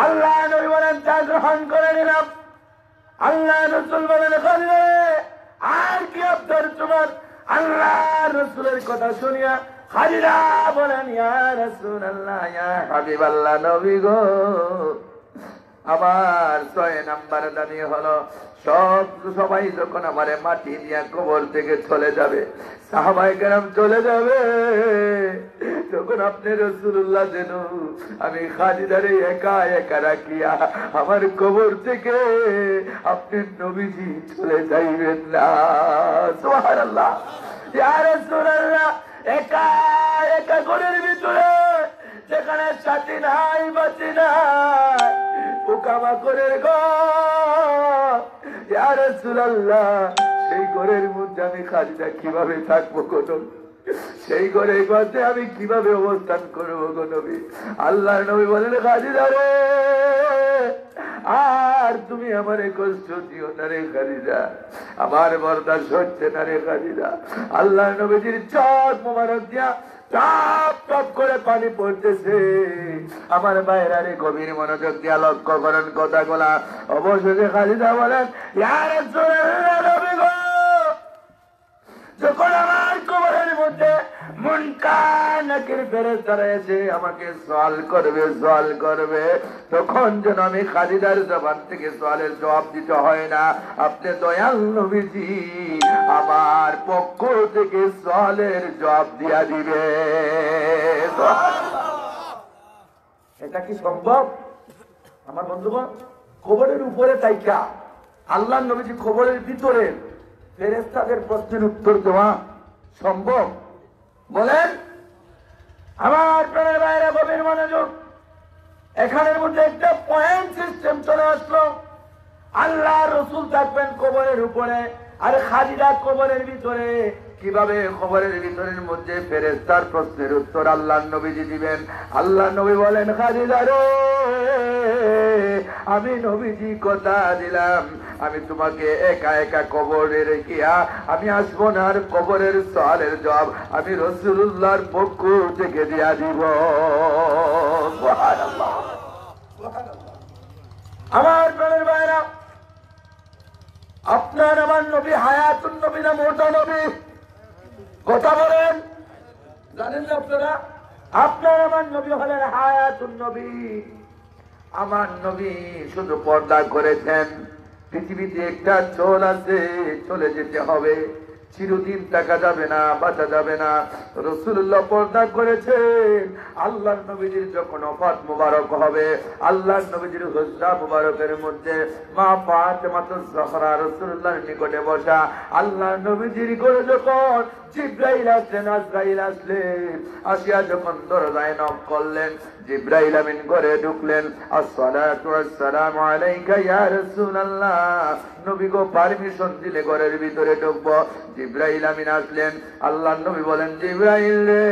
আল্লাহ নবী বলেন, তা গ্রহণ করে নিলাম। আল্লাহ রাসূল বলেন, খালিদা আর কি আপনার তোমার? আল্লাহ রাসূলের কথা শুনিয়া খালিদা বলেন, ইয়া রাসূলুল্লাহ, ইয়া হাবিবাল্লাহ, নবী গো আবার 6 নাম্বার দাবি হলো সবাই যখন আমারে মাটি নিয়ে কবর থেকে চলে যাবে, সাহাবায়ে কেরাম চলে যাবে, তখন আপনি রাসূলুল্লাহ যেন আমি খালিদারে একা একা রাখিয়া আমার কবর থেকে আপনি নবীজি চলে যাইবেন না। সুবহানাল্লাহ। ইয়া রাসূলুল্লাহ, একা একা ঘরের ভিতরে যেখানে সাথী নাই বাঁচি নাই, পোকামাকড়ের ঘর, ইয়া রাসূলুল্লাহ, সেই ঘরের মধ্যে আমি খালিদা কিভাবে থাকবো গো নবী? সেই ঘরের মধ্যে আমি কিভাবে অবস্থান করবো গো নবী? আল্লাহর নবী বলেন, খালিদা রে, আর তুমি আমারে কষ্ট দিও না রে খালিদা, আমার বরদাস্ত হচ্ছে না রে খালিদা। আল্লাহর নবীজির চোখ মোবারক দিয়া টপ টপ করে পানি পড়তেছে। আমার বাইরে রে গভীর মনোযোগ দিয়া লক্ষ্য করেন কথাগুলা। অবশেষে খালিদা বলেন, ইয়া রাসূলুল্লাহ, নবী গো, যখন আমার কবরের মধ্যে মুনকার নাকির ফেরেশতারা এসে আমাকে সওয়াল করবে, তখন যেন আমি খালিদার জবান থেকে সওয়ালের জবাব দিতে হয় না, আপনি দয়াল নবীজি আমার পক্ষ থেকে সওয়ালের জবাব দিয়া দিবে। এটা কি সম্ভব আমার বন্ধুগণ? কবরের উপরে তাইকা আল্লাহর নবীজি কবরের ভিতরে ফেরেশতাদের প্রশ্নের উত্তর দেওয়া সম্ভব? বলেন। আমার প্রাণের বাইরে গভীর মনোযোগ। এখানের মধ্যে একটা পয়েন্ট সিস্টেম চলে আসলো। আল্লাহ রসুল থাকবেন কবরের উপরে, আর খালিদা কবরের ভিতরে। কিভাবে কবরের ভিতরের মধ্যে ফেরেশতার প্রশ্নের উত্তর আল্লাহর নবীজি দিবেন? আল্লাহর নবী বলেন, খালিদা রে, আমি নবীজি কথা দিলাম, আমি তোমাকে একা একা কবরে রেখিয়া আমি আসবো না, আর কবরের সওয়ালের জবাব আমি রাসূলুল্লাহর পক্ষ থেকে দিয়া দিব। সুবহানাল্লাহ, সুবহানাল্লাহ। আমার প্রাণের ভাইরা, আপনার আমার নবী হায়াতুন নবী না মোটা নবী? কথা বলেন, জানেন না আপনারা? আপনার আমার নবী হলেন হায়াতুন নবী। আমার নবী শুধু পর্দা করেছেন। পৃথিবীতে একটা চোর আছে, চলে যেতে হবে, চিরদিন থাকা যাবে না, বাঁচা যাবে না। রাসূলুল্লাহ পর্দা করেছেন। আল্লাহর নবীজির যখন ওফাত মুবারক হবে, আল্লাহর নবীজির হুজরা মুবারকের মধ্যে মা ফাতেমাতুজ জহরা রাসূলুল্লাহর নিকটে বসা। আল্লাহর নবীজির ঘরে যখন জিবরাইল আসলেন, আজরাইল আসলেন, আসিয়া যখন দরজায় নক করলেন, জিবরাইল আমিন ঘরে ঢুকলেন। আসসালাতু ওয়াসসালামু আলাইকা ইয়া রাসূলুল্লাহ, নবী গো পারমিশন দিলে ঘরের ভিতরে ঢুকবো। জিবরাইল আমিন আসলেন। আল্লাহর নবী বলেন, জিবরাইল রে,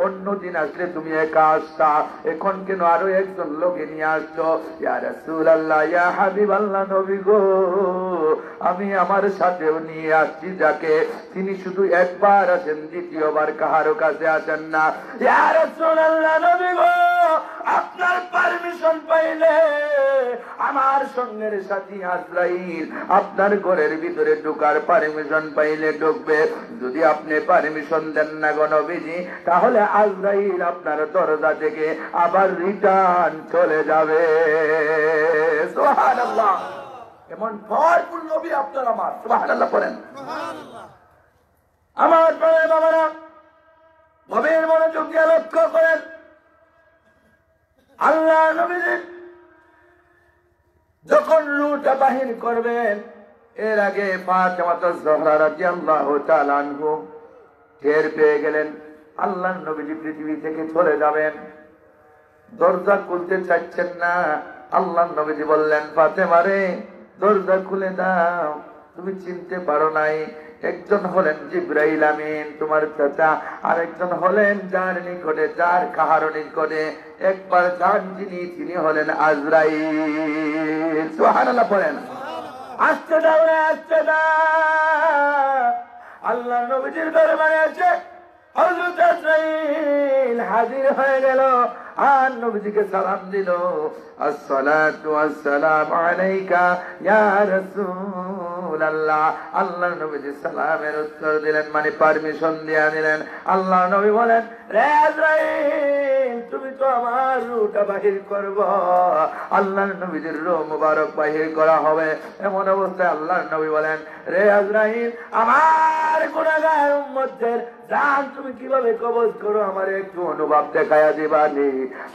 অন্যদিন আসলে তুমি একা আসতা, এখন কেন আরো একজন লোকে নিয়ে আসছো? ইয়া রাসূলুল্লাহ, ইয়া হাবিবাল্লাহ, নবী গো, আমি আমার সাথেও নিয়ে আসছি যাকে, তিনি শুধু একবার আসেন, দ্বিতীয়বার কাহারো কাছে আসেন না। ইয়া রাসূলুল্লাহ, নবী গো, আপনার পারমিশন পাইলে আমার সঙ্গের সাথী আজরাইল আপনার ঘরের ভিতরে ঢোকার পারমিশন পাইলে ঢুকবে। যদি আপনি পারমিশন দেন না গো নবীজি, তাহলে আজরাইল আপনার দরজা থেকে আবার রিটার্ন চলে যাবে। সুবহানাল্লাহ। এমন ভরপুর নবী আপনার আমার। সুবহানাল্লাহ বলেন। আমার প্রাণের বাবারা, গভীর মনোযোগ দিয়ে লক্ষ্য করেন। আল্লাহ নবীজি যখন রূহটা বাহির করবেন, এর আগে ফাতেমাতুজ জহরা রাদিয়াল্লাহু তাআলা আনহা টের পেয়ে গেলেন আল্লাহ নবীজি পৃথিবী থেকে চলে যাবেন। দরজা খুলতে চাচ্ছেন না। আল্লাহ নবীজি বললেন, ফাতেমা রে, দরজা খুলে দাও, তুমি চিনতে পারো নাই, একজন হলেন জিবরাইল আমিন তোমার চাচা, আর একজন হলেন যার নিকটে, যার কাহারো নিকটে একবার যান তিনি হলেন আজরাইল। সুবহানাল্লাহ বলেন। আসতে দাও রে, আসতে দাও। আল্লাহ নবীজির দরবারে আছে হযরত আজরাইল হাজির হয়ে গেল, আর নবীজিকে সালাম দিল, আসসালাতু ওয়াসসালামু আলাইকা ইয়া রাসূলুল্লাহ। আল্লাহ নবীজি সালামের উত্তর দিলেন, মানে পারমিশন দিয়ে দিলেন। আল্লাহ নবী বলেন, রে আজরাইল, তুমি তো আমার রূহটা বাহির করবা। আল্লাহর নবীর রূহ মুবারক বাহির করা হবে। এমন অবস্থায় আল্লাহর নবী বলেন, রে আজরাইল, আমার গুনাহগার উম্মতের জান তুমি কিভাবে কবজ করো আমার একটু অনুভব দেখায়া দিবানি।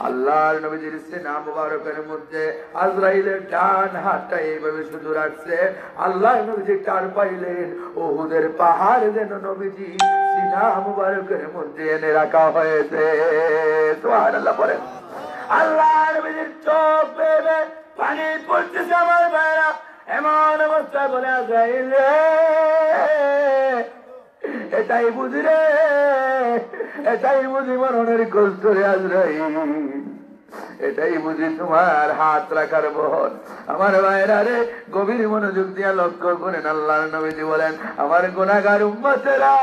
আল্লাহর নবীর সিনা মুবারকের মধ্যে আজরাইলের ডান হাতটা এইভাবে শুধু রাখছে। আল্লাহর নবীজি টার পাইলেন, উহুদের পাহাড় যেন নবীজি সিনা মুবারকের মধ্যে এনে রাখা হয়েছে। সুবহানাল্লাহ বলেন। আল্লাহর নবীর চোখ বেয়ে পানি পড়তেছে আমার ভাইরা। এমন অবস্থায় বলে, আজরাইল রে, এটাই বুঝি রে, এটাই বুঝি মরণের কষ্ট রে আজরাইল, এটাই বুঝি তোমার হাত রাখার বহন। আমার ভাইরা রে, গভীর মনোযোগ দিয়া লক্ষ্য করেন। আল্লাহর নবীজি বলেন, আমার গুনাহগার উম্মতেরা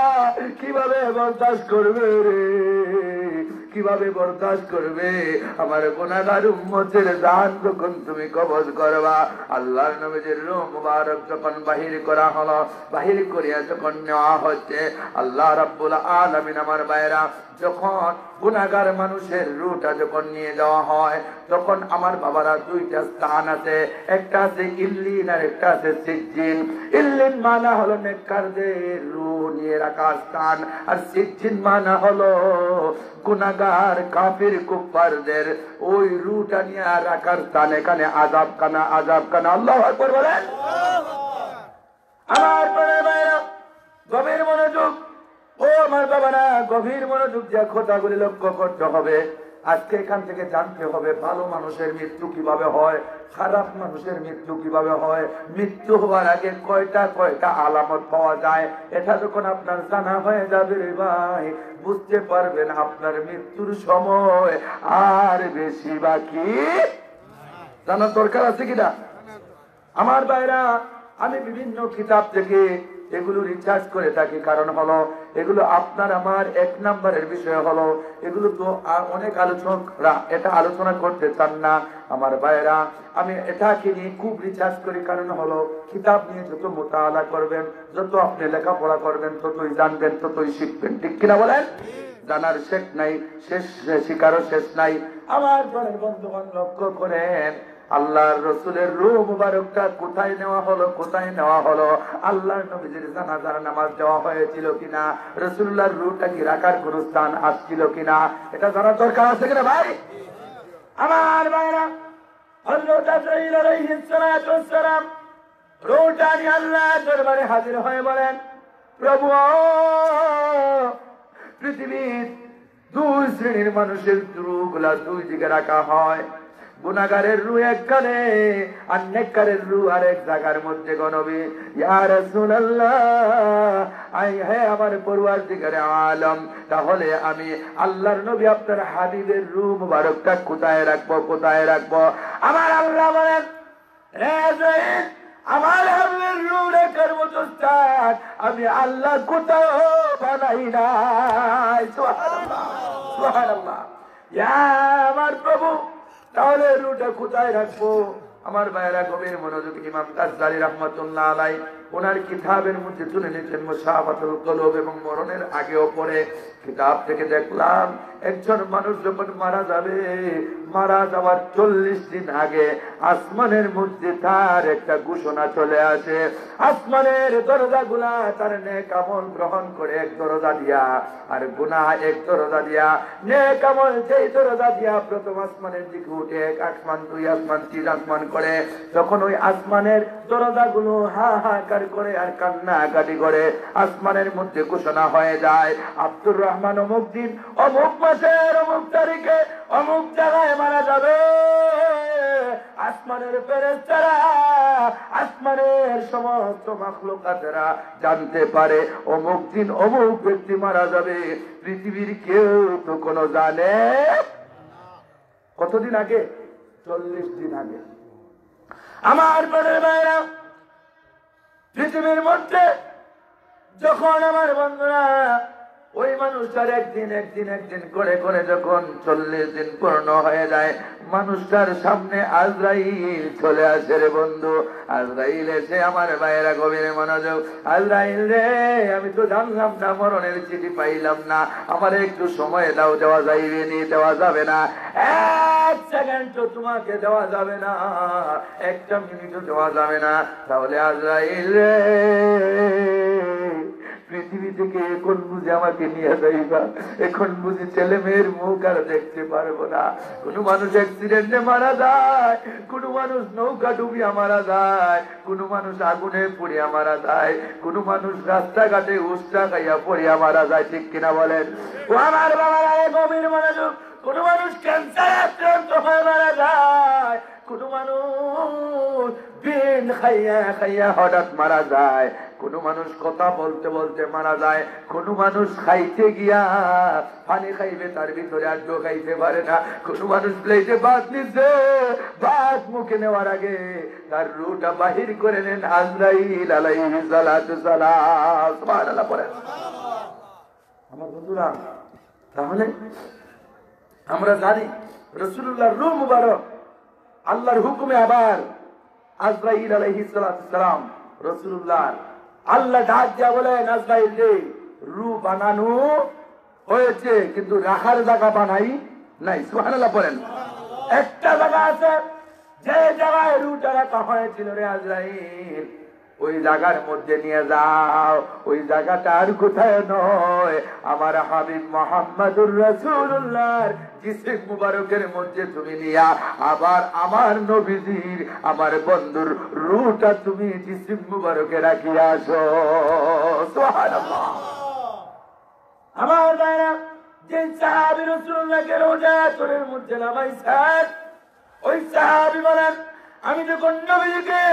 কিভাবে বরদাস্ত করবে রে, কিভাবে বরদাস্ত করবে আমার গুনাহগার উম্মতের জান যখন তুমি কবজ করবা। আল্লাহর নবীর রূহ মুবারক যখন বাহির করা হলো, বাহির করিয়া যখন নেওয়া হচ্ছে, আল্লাহ রাব্বুল আলামিন আমার ভাইরা যখন গুনাহগার মানুষের রূহটা যখন নিয়ে যাওয়া হয়, তখন আমার বাবারা দুইটা স্থান আছে, একটা আছে ইল্লিন আর একটা আছে সিজ্জিন। ইল্লিন মানা হলো নেককারদের রূহ নিয়ে রাখার স্থান, আর সিজ্জিন মানা হলো গুনাহগার কাফির কুফফারদের ওই রূহটা নিয়ে রাখার স্থান। এখানে আযাবখানা, আযাবখানা। আল্লাহু আকবার বলেন। আমার প্রাণের ভাইরা, গভীর মনোযোগ। ও আমার বাবারা, গভীর মনোযোগ দিয়ে কথাগুলি লক্ষ্য করতে হবে। আজকে এখান থেকে জানতে হবে ভালো মানুষের মৃত্যু কিভাবে হয়, খারাপ মানুষের মৃত্যু কিভাবে হয়, মৃত্যু হওয়ার আগে কয়টা কয়টা আলামত পাওয়া যায়। এটা যখন আপনার জানা হয়ে যাবে রে ভাই, বুঝতে পারবেন আপনার মৃত্যুর সময় আর বেশি বাকি জানার দরকার আছে কিনা। আমার ভাইরা, আমি বিভিন্ন কিতাব থেকে এগুলো রিসার্চ করে থাকি। কারণ হলো এগুলো আপনার আমার এক নম্বরের বিষয় হলো, এগুলো তো অনেক আলোচকরা এটা আলোচনা করতে চান না। আমার ভাইরা, আমি এটাকে নিয়ে খুব রিসার্চ করি। কারণ হলো কিতাব নিয়ে যত মোতালা করবেন, যত আপনি লেখাপড়া করবেন, ততই জানবেন, ততই শিখবেন। ঠিক কিনা বলেন? জানার শেষ নাই, শেষ শিকারও শেষ নাই। আমার ঘরের বন্ধুগণ লক্ষ্য করেন, আল্লাহর রাসূলের রূহ মুবারকটা কোথায় নেওয়া হলো, কোথায় নেওয়া হলো? আল্লাহর নবীর জানাজার নামাজ দেওয়া হয়েছিল কিনা, রাসূলুল্লাহর রূহটা কি রাখার কোন স্থান আসছিল কিনা, এটা জানার দরকার আছে কিনা ভাই? আমার ভাইরা, হযরত আজরাইল আলাইহিস সালাতু ওয়াস সালাম রূহটা নিয়ে আল্লাহর দরবারে হাজির হয়ে বলেন, প্রভু, পৃথিবীর দুই শ্রেণীর মানুষের রূহগুলা দুই দিকে রাখা হয়। গুনাহগারের রূহ একখানে আর নেককারের রূহ আরেক জায়গার মধ্যে। গো নবী, ইয়া রাসূলুল্লাহ, হে আমার পরওয়ারদিগারে আলম, তাহলে আমি আল্লাহর নবী আপনার হাবিবের রূহ মুবারকটা কোথায় রাখবো, কোথায় রাখবো? আমার আল্লাহ বলেন, হে আজরাইল, আমার হাবিবের রূহ রাখার মতো স্থান আমি আল্লাহ কোথাও বানাই নাই। সুবহানাল্লাহ, সুবহানাল্লাহ। ইয়া আমার প্রভু, তাহলে রূহটা কোথায় রাখবো? আমার ভাইয়েরা, গভীর মনোযোগ। ইমাম গাজ্জালী রাহমাতুল্লাহ আলাইহি ওনার কিতাবের মধ্যে তুলে নিয়েছেন মুসাফাতুল কলব, এবং মরণের আগেও পরে কিতাব থেকে দেখলাম একজন মানুষ যখন মারা যাবে, মারা যাওয়ার 40 দিন আগে আসমানের মধ্যে তার একটা ঘোষণা চলে আসে। আসমানের দরজাগুলা তার নেক আমল গ্রহণ করে এক দরজা দিয়া, আর গুনাহ এক দরজা দিয়া। নেক আমল যেই দরজা দিয়া প্রথম আসমানের দিকে উঠে, এক আসমান, দুই আসমান, তিন আসমান করে, যখন ওই আসমানের দরজাগুলো হাহাকার করে আর কান্নাকাটি করে, আসমানের মধ্যে ঘোষণা হয়ে যায়, আব্দুর রহমান অমুক দিন, অমুক মাসের অমুক তারিখে, অমুক জায়গায় মারা যাবে। আসমানের ফেরেশতারা, আসমানের সমস্ত মাখলুকাতেরা জানতে পারে অমুক দিন অমুক ব্যক্তি মারা যাবে। পৃথিবীর কেউ তো কোনো জানে। কতদিন আগে? 40 দিন আগে। আমার বড় ভাইরা, পৃথিবীর মধ্যে যখন আমার বন্ধুরা ওই মানুষটার একদিন করে করে যখন 40 দিন পূর্ণ হয়ে যায়, মানুষটার সামনে আজরাইল চলে আসে রে বন্ধু। আজরাইল এসে, আমার ভাইয়েরা গভীরে মনোযোগ, আজরাইল রে, আমি তো জানলাম না, মরণের চিঠি পাইলাম না, আমার একটু সময় দাও, দেওয়া যাইবে নি? দেওয়া যাবে না। 1 সেকেন্ড তো তোমাকে দেওয়া যাবে না, 1টা মিনিটও দেওয়া যাবে না। তাহলে আজরাইল রে, পৃথিবী থেকে এখন বুঝে আমাকে নিয়ে যাইবা, এখন বুঝি ছেলে মেয়ের মুখ আর দেখতে পারবো না। কোন মানুষ অ্যাক্সিডেন্টে মারা যায়, কোন মানুষ নৌকা ডুবিয়া মারা যায়, কোন মানুষ আগুনে পুড়িয়া মারা যায়, কোন মানুষ রাস্তাঘাটে উস্তা খাইয়া পড়িয়া মারা যায়, ঠিক কিনা বলেন? ও আমার বাবারা, গভীর মনোযোগ। কোন মানুষ ক্যান্সার আক্রান্ত হয়ে মারা যায়, কোন মানুষ বিন খাইয়া খাইয়া হঠাৎ মারা যায়, কোন মানুষ কথা বলতে বলতে মারা যায়, কোন মানুষ খাইতে গিয়া পানি খাইবে তার ভিতরে আর খাইতে পারে না, কোন মানুষ প্লেটে ভাত নিচ্ছে, ভাত মুখে নেওয়ার আগে তার রুটা বাহির করে নেন আজরাইল আলাইহিস সালাতু সালাম। সুবহানাল্লাহ পড়েন আমার বন্ধুরা। তাহলে আমরা জানি রাসূলুল্লাহর রূহ মুবারক আল্লাহর হুকুমে আবার আজরাইল আলাইহিস সালাতু সালাম রাসূলুল্লাহ, আল্লাহ ডাক দিয়া বলেন, আজরাইল রে, রূহ বানানো হয়েছে কিন্তু রাখার জায়গা বানাই নাই। সুবহানাল্লাহ পড়েন। একটা জায়গা আছে, যে জায়গায় রূহটা রাখা হয়েছিল রে আজরাইল, ওই জায়গার মধ্যে নিয়ে যাও। ওই জায়গাটা আর কোথায় নয়, আমার হাবিব মুহাম্মদুর রাসূলুল্লাহর জিসিম মুবারকের মধ্যে তুমি নিয়া আবার আমার নবীজির, আমার বন্ধুর রূহটা তুমি জিসিম মুবারকে রাখিয়া আসো। সুবহানাল্লাহ। আমার ভাইরা, যে সাহাবী রাসূলুল্লাহকে রওজাতুল মধ্যে নামাইছেন, ওই সাহাবী বলেন, আমি যখন নবীকে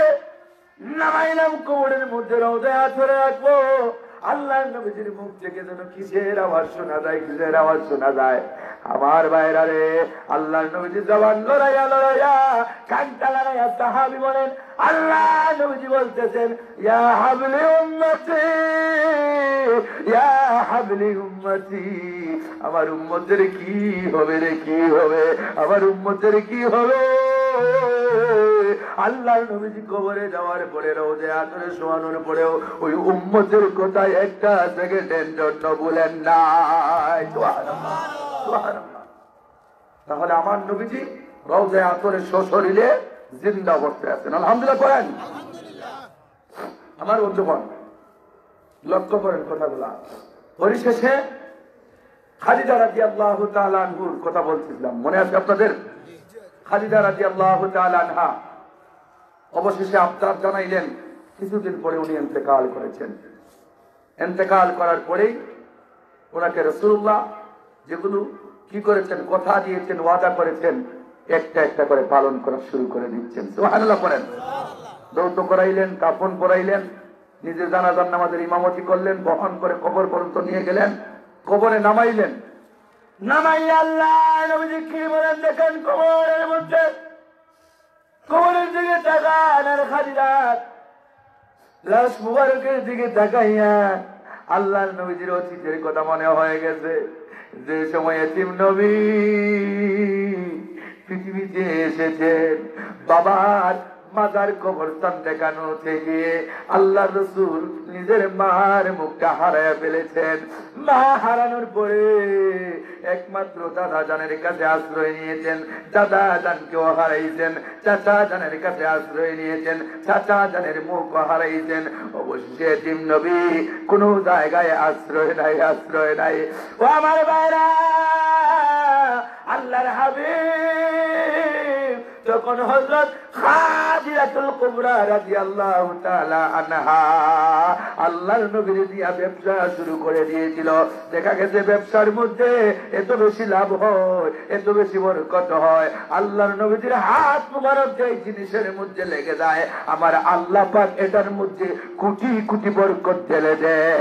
নামাইলাম কবরের মধ্যে, রওজায় ধরে রাখবো, আল্লাহর নবীজির মুখ থেকে যেন কিসের আওয়াজ শোনা যায়, কিসের আওয়াজ শোনা যায়। আমার ভাইরা রে, আল্লাহর নবীজি জবান লড়াইয়া লড়াইয়া কানটা লড়াইয়া সাহাবী বলেন, আল্লাহ নবীজি বলতেছেন, ইয়া হাবলি উম্মতি, ইয়া হাবলি উম্মতি, আমার উম্মতের কি হবে রে, কি হবে, আমার উম্মতের কি হবে। আল্লাহর নবীজি কবরে যাওয়ার পরে, রওজায়ে আতরে শোয়ানোর পরেও ওই উম্মতের কথা একটা সেকেন্ডের জন্য বলেন নাই। সুবহানাল্লাহ, সুবহানাল্লাহ। তাহলে আমার নবীজি রওজায়ে আতরে সশরীরে জিন্দা অবস্থায় আছেন, আলহামদুলিল্লাহ করেন। আমার বন্ধুগণ, লক্ষ্য করেন কথাগুলা। পরিশেষে খাদিজা রাদিয়াল্লাহু তাআলা আনহুর কথা বলছিলাম, মনে আছে আপনাদের? খাদিজা রাদিয়াল্লাহু তাআলা আনহা অবশেষে আবদার জানাইলেন, কিছুদিন পরে উনি ইন্তেকাল করেছেন। ইন্তেকাল করার পরেই ওনাকে রাসূলুল্লাহ যেগুলো কি করেছেন, কথা দিয়েছেন, ওয়াদা করেছেন, একটা একটা করে পালন করা শুরু করে দিচ্ছেন। সুবহানাল্লাহ করেন। দৌত করাইলেন, কাফন পরাইলেন, নিজে জানাজার নামাজের ইমামতি করলেন, বহন করে কবর পর্যন্ত নিয়ে গেলেন, কবরে নামাইলেন। নামাই আল্লাহ নবীজি কি বলেন দেখেন, কবরের মধ্যে, কবরের দিকে তাকান, আর খাদিজা লাশ মুবারকের দিকে তাকাইয়া আল্লাহর নবীজির অতীতের কথা মনে হয়ে গেছে। যে সময় এতিম নবী পৃথিবীতে এসেছেন, বাবার মাজার কবরস্থান দেখানো থেকে আল্লাহর রাসূল নিজের মার মুখটা হারায়া ফেলেছেন। মা হারানোর পরে একমাত্র দাদা জানের কাছে আশ্রয় নিয়েছেন, দাদা জানকেও হারাইছেন, চাচা জানের কাছে আশ্রয় নিয়েছেন, চাচা জানের মুখ হারাইছেন। অবশেষে এতিম নবী কোন জায়গায় আশ্রয় নাই, আশ্রয় নাই। ও আমার ভাইরা, আল্লাহর হাবিব তখন হযরত খাদিজাতুল কুবরা রাদিয়াল্লাহু তাআলা আনহা আল্লাহর নবীর দিয়া ব্যবসা শুরু করে দিয়েছিল। দেখা গেছে ব্যবসার মধ্যে এত বেশি লাভ হয়, এত বেশি বরকত হয়, আল্লাহর নবীর হাত মুবারক যেই জিনিসের মধ্যে লেগে যায়, আমার আল্লাহ পাক এটার মধ্যে কোটি কোটি বরকত ঢেলে দেয়।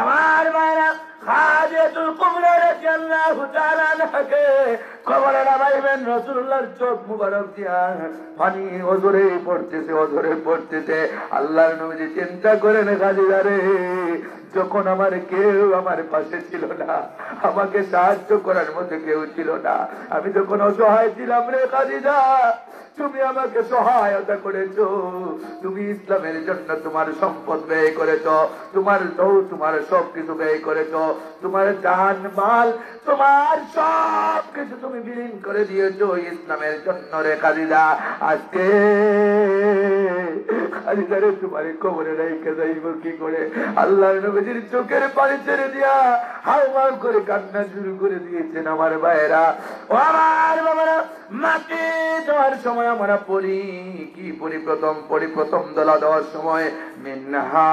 আমার ভাইরা, খাদিজাতুল কুবরা রাদিয়াল্লাহু তাআলা আনহাকে কবরে নামাইবেন, রাসূলুল্লাহর চোখ মুবারক দিয়া পানি ওজরে পড়তেছে। আল্লাহর নবী চিন্তা করেন, খাদিজা রে, যখন আমার কেউ আমার পাশে ছিল না, আমাকে সাহায্য করার মতো কেউ ছিল না, আমি যখন অসহায় ছিলাম রে খাদিজা, তুমি আমাকে সহায়তা করেছো, তুমি ইসলামের জন্য তোমার সম্পদ ব্যয় করেছো, তোমার সবকিছু ব্যয় করেছো, তোমার জান মাল, তোমার সব কিছু তুমি বিলীন করে দিয়েছো ইসলামের জন্য রে খাদিজা। আজকে খাদিজা রে তোমার কবরে রেখে যাইব কি করে? আল্লাহর নবীর চোখের পানি ছেড়ে দিয়া হাউমাউ করে কান্না শুরু করে দিয়েছেন আমার ভাইয়েরা। ও আমার বাবারা, মাটি দেওয়ার সময় আমরা পড়ি কি পড়ি? প্রথম দোলা দেওয়ার সময় মিনহা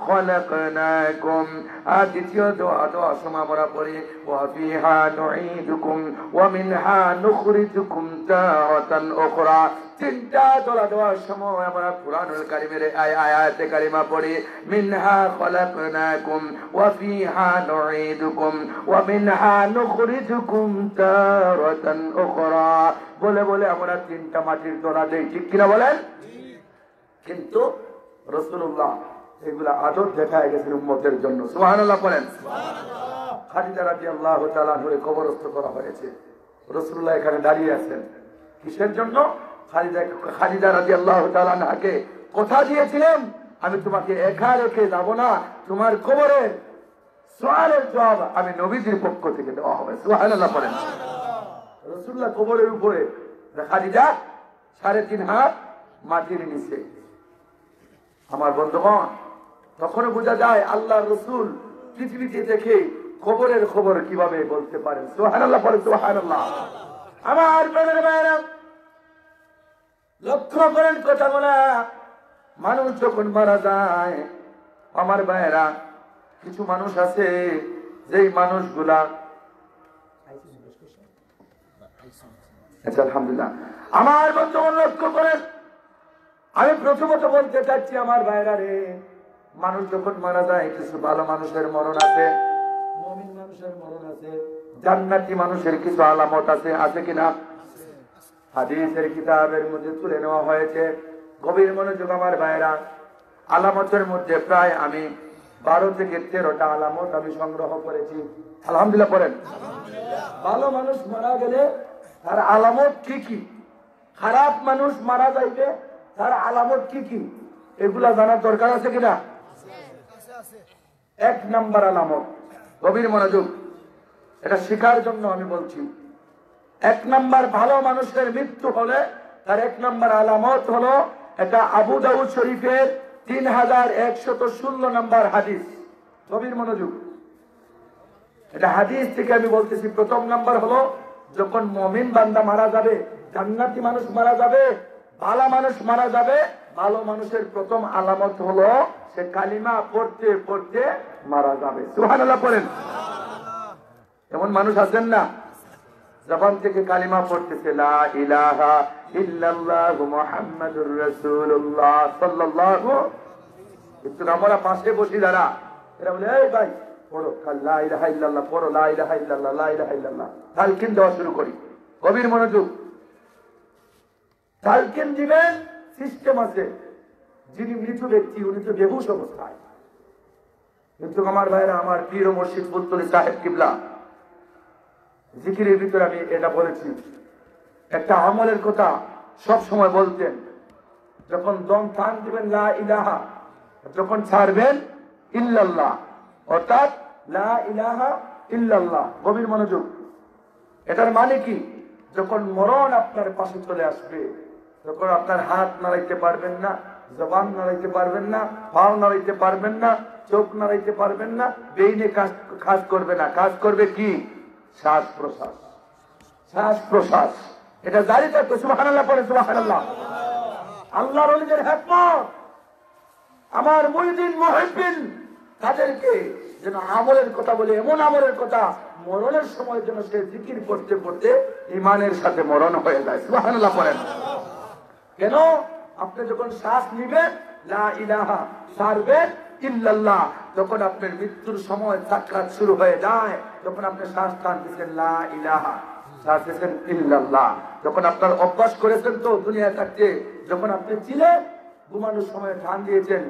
খলাকনাকুম, আর দ্বিতীয় দেওয়ার সময় আমরা পড়ি ওয়া ফিহা নুঈদুকুম ওয়া মিনহা নুখরিজুকুম তারাতান উখরা। তিনটা দোলা দেওয়ার সময় আমরা কুরআনুল কারীমের আয়াতে কারিমা পড়ি মিনহা খলাকনাকুম ওয়া ফিহা নুঈদুকুম ওয়া মিনহা নুখরিজুকুম তারাতান উখরা। বলে আমরা তিনটা মাটির দোলা দেই, ঠিক কিনা বলেন? কিন্তু রাসূলুল্লাহ এগুলা আদর দেখায় গেছেন উম্মতের জন্য। সুবহানাল্লাহ বলেন। খাদিজা রাদিয়াল্লাহু তাআলা আনহাকে কবরস্থ করা হয়েছে, রাসূলুল্লাহ এখানে দাঁড়িয়ে আছেন। কিসের জন্য? খাদিজা রাদিয়াল্লাহু তাআলা আনহাকে কথা দিয়েছিলেন, আমি তোমাকে একা রেখে যাব না, তোমার কবরের সওয়ালের জবাব আমি নবীজির পক্ষ থেকে দেওয়া হবে। সুবহানাল্লাহ বলেন। রাসূলুল্লাহ কবরের উপরে, খাদিজা 3.5 হাত মাটির নিচে। আমার বন্ধুগণ, তখন বোঝা যায় আল্লাহর রাসূল পৃথিবীতে দেখে খবরের খবর কিভাবে বলতে পারেন। সুবহানাল্লাহ বলেন। সুবহানাল্লাহ। আমার প্রাণের ভাইরা, লক্ষ্য করেন কথাগুলা। মানুষ যখন মারা যায়, আমার ভাইরা, কিছু মানুষ আছে যেই মানুষগুলা, আচ্ছা আলহামদুলিল্লাহ, আমার বন্ধুগণ লক্ষ্য করেন, আমি প্রথমত বলতে চাচ্ছি আমার ভাইরা রে, মানুষ যখন মারা যায় কিছু ভালো মানুষের মরণ আছে, মুমিন মানুষের মরণ আছে, জান্নাতি মানুষের কিছু আলামত আছে, আছে কিনা? হাদিসের কিতাবের মধ্যে তুলে নেওয়া হয়েছে। গভীর মনোযোগ আমার ভাইরা। আলামতের মধ্যে প্রায় আমি 12 থেকে 13টা আলামত আমি সংগ্রহ করেছি। আলহামদুলিল্লাহ পড়েন। ভালো মানুষ মারা গেলে তার আলামত কি কি, খারাপ মানুষ মারা যাইবে তার আলামত কি কি, এগুলা জানার দরকার আছে কিনা? 1 নাম্বার আলামত, গভীর মনোযোগ, এটা শেখার জন্য আমি বলছি। 1 নাম্বার, ভালো মানুষের মৃত্যু হলে তার 1 নাম্বার আলামত হলো, এটা আবু দাউদ শরীফের 3116 নাম্বার হাদিস। গভীর মনোযোগ, এটা হাদিস থেকে আমি বলতেছি। প্রথম নাম্বার হলো, যখন মুমিন বান্দা মারা যাবে, জান্নাতি মানুষ মারা যাবে, ভালো মানুষ মারা যাবে, ভালো মানুষের প্রথম আলামত হলো সে কালিমা পড়তে পড়তে মারা যাবে। সুবহানাল্লাহ পড়েন। এমন মানুষ আছেন না, জবান থেকে কালিমা পড়তেছে লা ইলাহা ইল্লাল্লাহু মুহাম্মাদুর রাসূলুল্লাহ সাল্লাল্লাহু, কিন্তু আমরা পাশে বসি যারা, এরা বলে এই ভাই পড়ো লা ইলাহা ইল্লাল্লাহ, পড়ো লা ইলাহা ইল্লাল্লাহ, লা ইলাহা ইল্লাল্লাহ, তালকিন দেওয়া শুরু করি। গভীর মনোযোগ, তালকিন দিবেন সিস্টেম আছে। যিনি মৃত ব্যক্তি উনি তো বেহুশ অবস্থায়, কিন্তু আমার ভাইরা, আমার পীর ও মুর্শিদ ফুলতলি সাহেব কিবলা জিকিরের ভিতরে আমি এটা বলেছি, একটা আমলের কথা সব সময় বলতেন, যখন দম টান দিবেন লা ইলাহা, যখন ছাড়বেন ইল্লাল্লাহ, অর্থাৎ লা ইলাহা ইল্লাল্লাহ। গভীর মনোযোগ, এটার মানে কি? যখন মরণ আপনার পাশে চলে আসবে, যখন আপনার হাত নাড়াইতে পারবেন না, জবান নাড়াইতে পারবেন না, পাও নাড়াইতে পারবেন না, চোখ নাড়াইতে পারবেন না, বেইনে কাজ করবে না, কাজ করবে কি? শ্বাস প্রশ্বাস, শ্বাস প্রশ্বাস, এটা জারি থাকবে। সুবহানাল্লাহ পড়ে। সুবহানাল্লাহ। আল্লাহর ওলিদের হিকমত, আমার মুরিদিন মুহিব্বিন তাদেরকে যেন আমলের কথা বলে, এমন আমলের কথা মরণের সময় যেন সে জিকির করতে করতে ঈমানের সাথে মরণ হয়ে যায়। সুবহানাল্লাহ পড়েন। কেন? আপনি যখন শ্বাস নিবেন লা ইলাহা, ছাড়বেন ইল্লাল্লাহ, যখন আপনার মৃত্যুর সময় সাকরাত শুরু হয়ে যায়, যখন আপনি শ্বাস টানতেছেন লা ইলাহা, ছাড়তেছেন ইল্লাল্লাহ। যখন আপনার অভ্যাস করেছেন তো দুনিয়ায় থাকতে, যখন আপনি ছিলেন ঘুমানোর সময় টান দিয়েছেন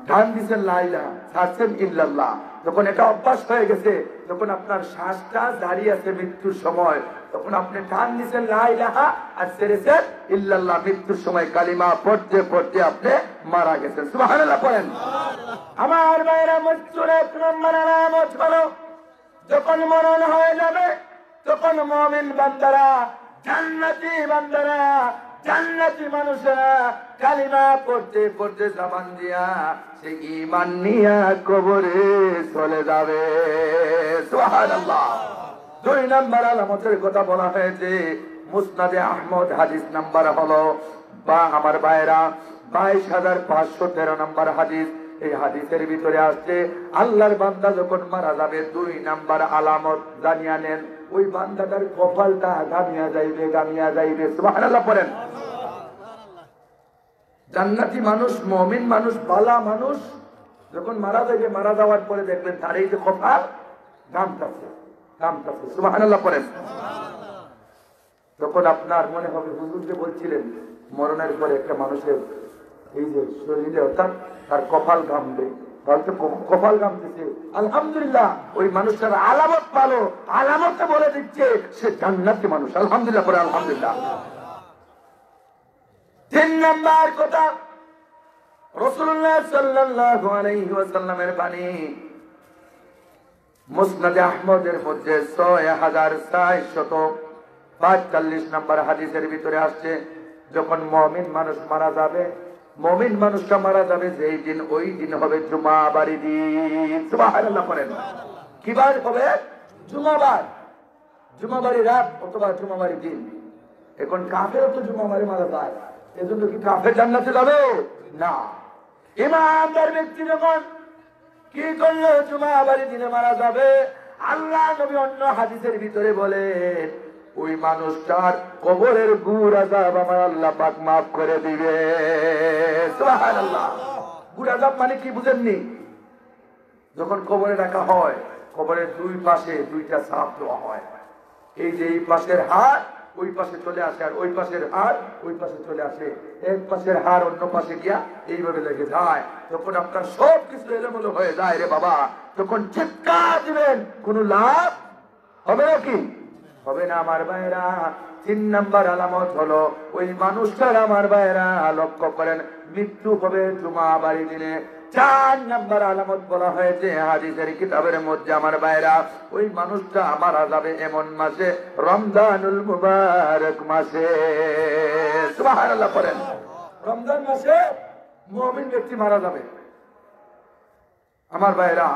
টান দিয়েছেন লাইলা, ছাড়ছেন ইল্লাল্লাহ। যখন এটা অভ্যাস হয়ে গেছে, যখন আপনার শ্বাসটা দাঁড়িয়ে আছে মৃত্যুর সময়, তখন আপনি টান দিয়েছেন লা ইলাহা আর ছেড়েছেন ইল্লাল্লাহ। মৃত্যুর সময় কালিমা পড়তে পড়তে আপনি মারা গেছেন। সুবহানাল্লাহ পড়েন। আমার ভাইরা, মৃত্যুর এক নম্বর আলামত হলো যখন মরণ হয়ে যাবে, তখন মুমিন বান্দারা, জান্নাতি বান্দারা, জান্নাতি মানুষেরা কালিমা পড়তে পড়তে জবান দিয়া সে ঈমান নিয়া কবরে চলে যাবে। সুবহানাল্লাহ। 2 নম্বর আলামতের কথা বলা হয়েছে মুসনাদে আহমদ, হাদিস নাম্বার হলো বা আমার ভাইরা 22,513 নম্বর হাদিস। এই হাদিসের ভিতরে আসছে আল্লাহর বান্দা যখন মারা যাবে 2 নাম্বার আলামত জানিয়ে নেন, ওই বান্দাটার কপালটা গামিয়া যাইবে, গামিয়া যাইবে। সুবহানাল্লাহ পড়েন। জান্নাতি মানুষ, মুমিন মানুষ, ভালো মানুষ যখন মারা যাবে, মারা যাওয়ার পরে দেখবেন তার এই যে কপাল গামতাছে, গামতাছে। সুবহানাল্লাহ পড়েন। তখন আপনার মনে হবে, হুজুর যে বলছিলেন মরণের পরে একটা মানুষের এই যে শরীরে অর্থাৎ তার কপাল ঘামবে, বলতে কপাল ঘামতেছে, আলহামদুলিল্লাহ ওই মানুষটার আলামত ভালো, আলামতে বলে দিচ্ছে সে জান্নাতি মানুষ। আলহামদুলিল্লাহ পরে আলহামদুলিল্লাহ। 3 নাম্বার কথা রাসূলুল্লাহ সাল্লাল্লাহু আলাইহি ওয়াসাল্লামের বাণী মুসনাদে আহমদের মধ্যে 6445 নম্বর হাদিসের ভিতরে আসছে যখন মুমিন মানুষ মারা যাবে, মুমিন মানুষটা মারা যাবে যেই দিন, ওই দিন হবে জুমাবারি দিন। সুবহানাল্লাহ পড়েন। কি বার হবে? জুমাবার, জুমাবারি রাত অথবা জুমাবারি দিন। এখন কাফেরও তো জুমাবারি মারা যায়, এজন্য কি কাফের জান্নাতে যাবে? না। ইমানদার ব্যক্তি যখন কি করলো জুমাবারি দিনে মারা যাবে, আল্লাহ নবী অন্য হাদিসের ভিতরে বলেন ওই মানুষটার কবরের গুর আযাব আমার আল্লাহ পাক মাফ করে দিবে। সুবহানাল্লাহ। গুর আযাব মানে কি বুঝেননি? যখন কবরে রাখা হয়, কবরের 2 পাশে 2টা ছাপ দেওয়া হয়। এই যে এই পাশের হাড় ওই পাশে চলে আসে, আর ওই পাশের হাড় ওই পাশে চলে আসে, এক পাশের হাড় অন্য পাশে গিয়া এইভাবে লেগে যায়। তখন আপনার সব কিছু এলোমেলো হয়ে যায় রে বাবা। তখন চিৎকার দিবেন, কোন লাভ হবে নাকি? হবে না আমার ভাইরা। 3 নাম্বার আলামত হলো ওই মানুষটার আমার ভাইরা লক্ষ্য করেন মৃত্যু হবে জুমাবারি দিনে। 4 নাম্বার আলামত বলা হয়েছে হাদিসের কিতাবের মধ্যে আমার ভাইরা, ওই মানুষটা মারা যাবে এমন মাসে, রমজানুল মুবারক মাসে। সুবহানাল্লাহ পড়েন। রমজান মাসে মুমিন ব্যক্তি মারা যাবে আমার ভাইরা।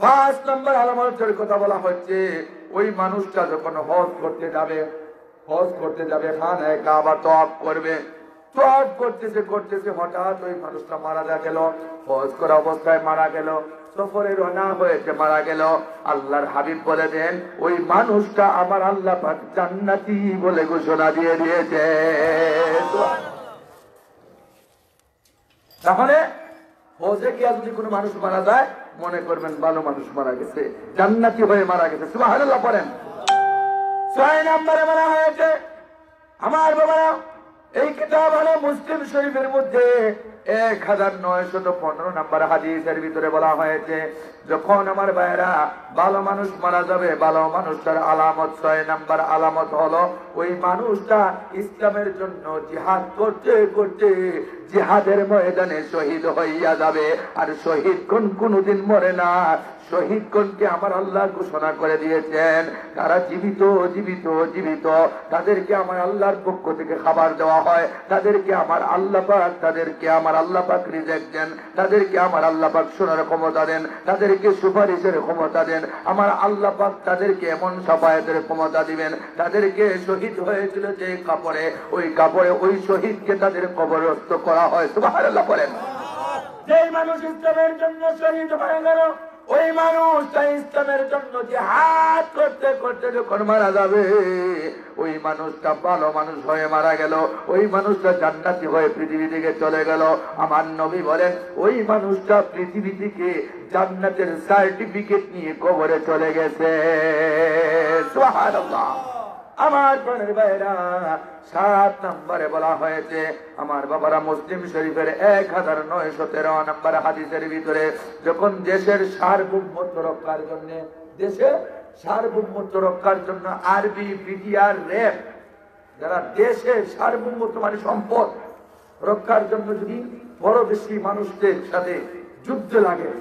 5 নাম্বার আলামতের কথা বলা হচ্ছে ওই মানুষটা যখন হজ করতে যাবে, হজ করতে যাবে, খানায়ে কাবা তওয়াফ করবে, তওয়াফ করতেছে করতেছে হঠাৎ ওই মানুষটা মারা গেল, হজ করা অবস্থায় মারা গেল, সফরে রওনা হয়েছে মারা গেল। আল্লাহর হাবিব বলে দেন ওই মানুষটা আমার আল্লাহ পাক জান্নাতি বলে ঘোষণা দিয়ে দিয়েছে। তাহলে হজে গিয়া যদি কোনো মানুষ মারা যায়, মনে করবেন ভালো মানুষ মারা গেছে, জান্নাতি হয়ে মারা গেছে। সুবহানাল্লাহ পড়েন। 6 নম্বরে বলা হয়েছে আমার বাবারা, এই কিতাব হলো মুসলিম শরীফের মধ্যে 1915 নম্বর হাদিসের ভিতরে বলা হয়েছে যখন আমার ভাইরা ভালো মানুষ মারা যাবে, ভালো মানুষটার আলামত 6 নম্বর আলামত হলো ওই মানুষটা ইসলামের জন্য জিহাদ করতে করতে জিহাদের ময়দানে শহীদ হইয়া যাবে। আর শহীদ কোনদিন মরে না, শহীদগণকে আমার আল্লাহ ঘোষণা করে দিয়েছেন তারা জীবিত জীবিত জীবিত, তাদেরকে আমার আল্লাহর পক্ষ থেকে খাবার দেওয়া হয়, তাদেরকে আমার আল্লাহ পাক রিজিক দেন, তাদেরকে আমার আল্লাহ পাক শোনার ক্ষমতা দেন, তাদেরকে সুপারিশের ক্ষমতা দেন। আমার আল্লাহ পাক তাদেরকে এমন সাফায়াতের ক্ষমতা দিবেন, তাদেরকে শহীদ হয়েছিল যে কাপড়ে, ওই কাপড়ে ওই শহীদকে তাদের কবরস্থ করা হয়। সুবহানাল্লাহ বলেন। যে মানুষ ইসলামের জন্য শহীদ হয়ে গেল, ওই মানুষটা ইসলামের জন্য জিহাদ করতে করতে যখন মারা যাবে, ওই মানুষটা ভালো মানুষ হয়ে মারা গেল, ওই মানুষটা জান্নাতি হয়ে পৃথিবী থেকে চলে গেল। আমার নবী বলেন ওই মানুষটা পৃথিবী থেকে জান্নাতের সার্টিফিকেট নিয়ে কবরে চলে গেছে। সুবহানাল্লাহ। আমার প্রাণের ভাইরা, 7 নম্বরে বলা হয়েছে আমার বাবারা মুসলিম শরীফের 1913 নম্বর হাদিসের ভিতরে, যখন দেশের সার্বভৌমত্ব রক্ষার জন্য, দেশের সার্বভৌমত্ব রক্ষার জন্য আরবি, বিডিআর, র্যাব, যারা দেশের সার্বভৌমত্ব মানে সম্পদ রক্ষার জন্য যদি বড় বেশি মানুষদের সাথে যুদ্ধ লাগে,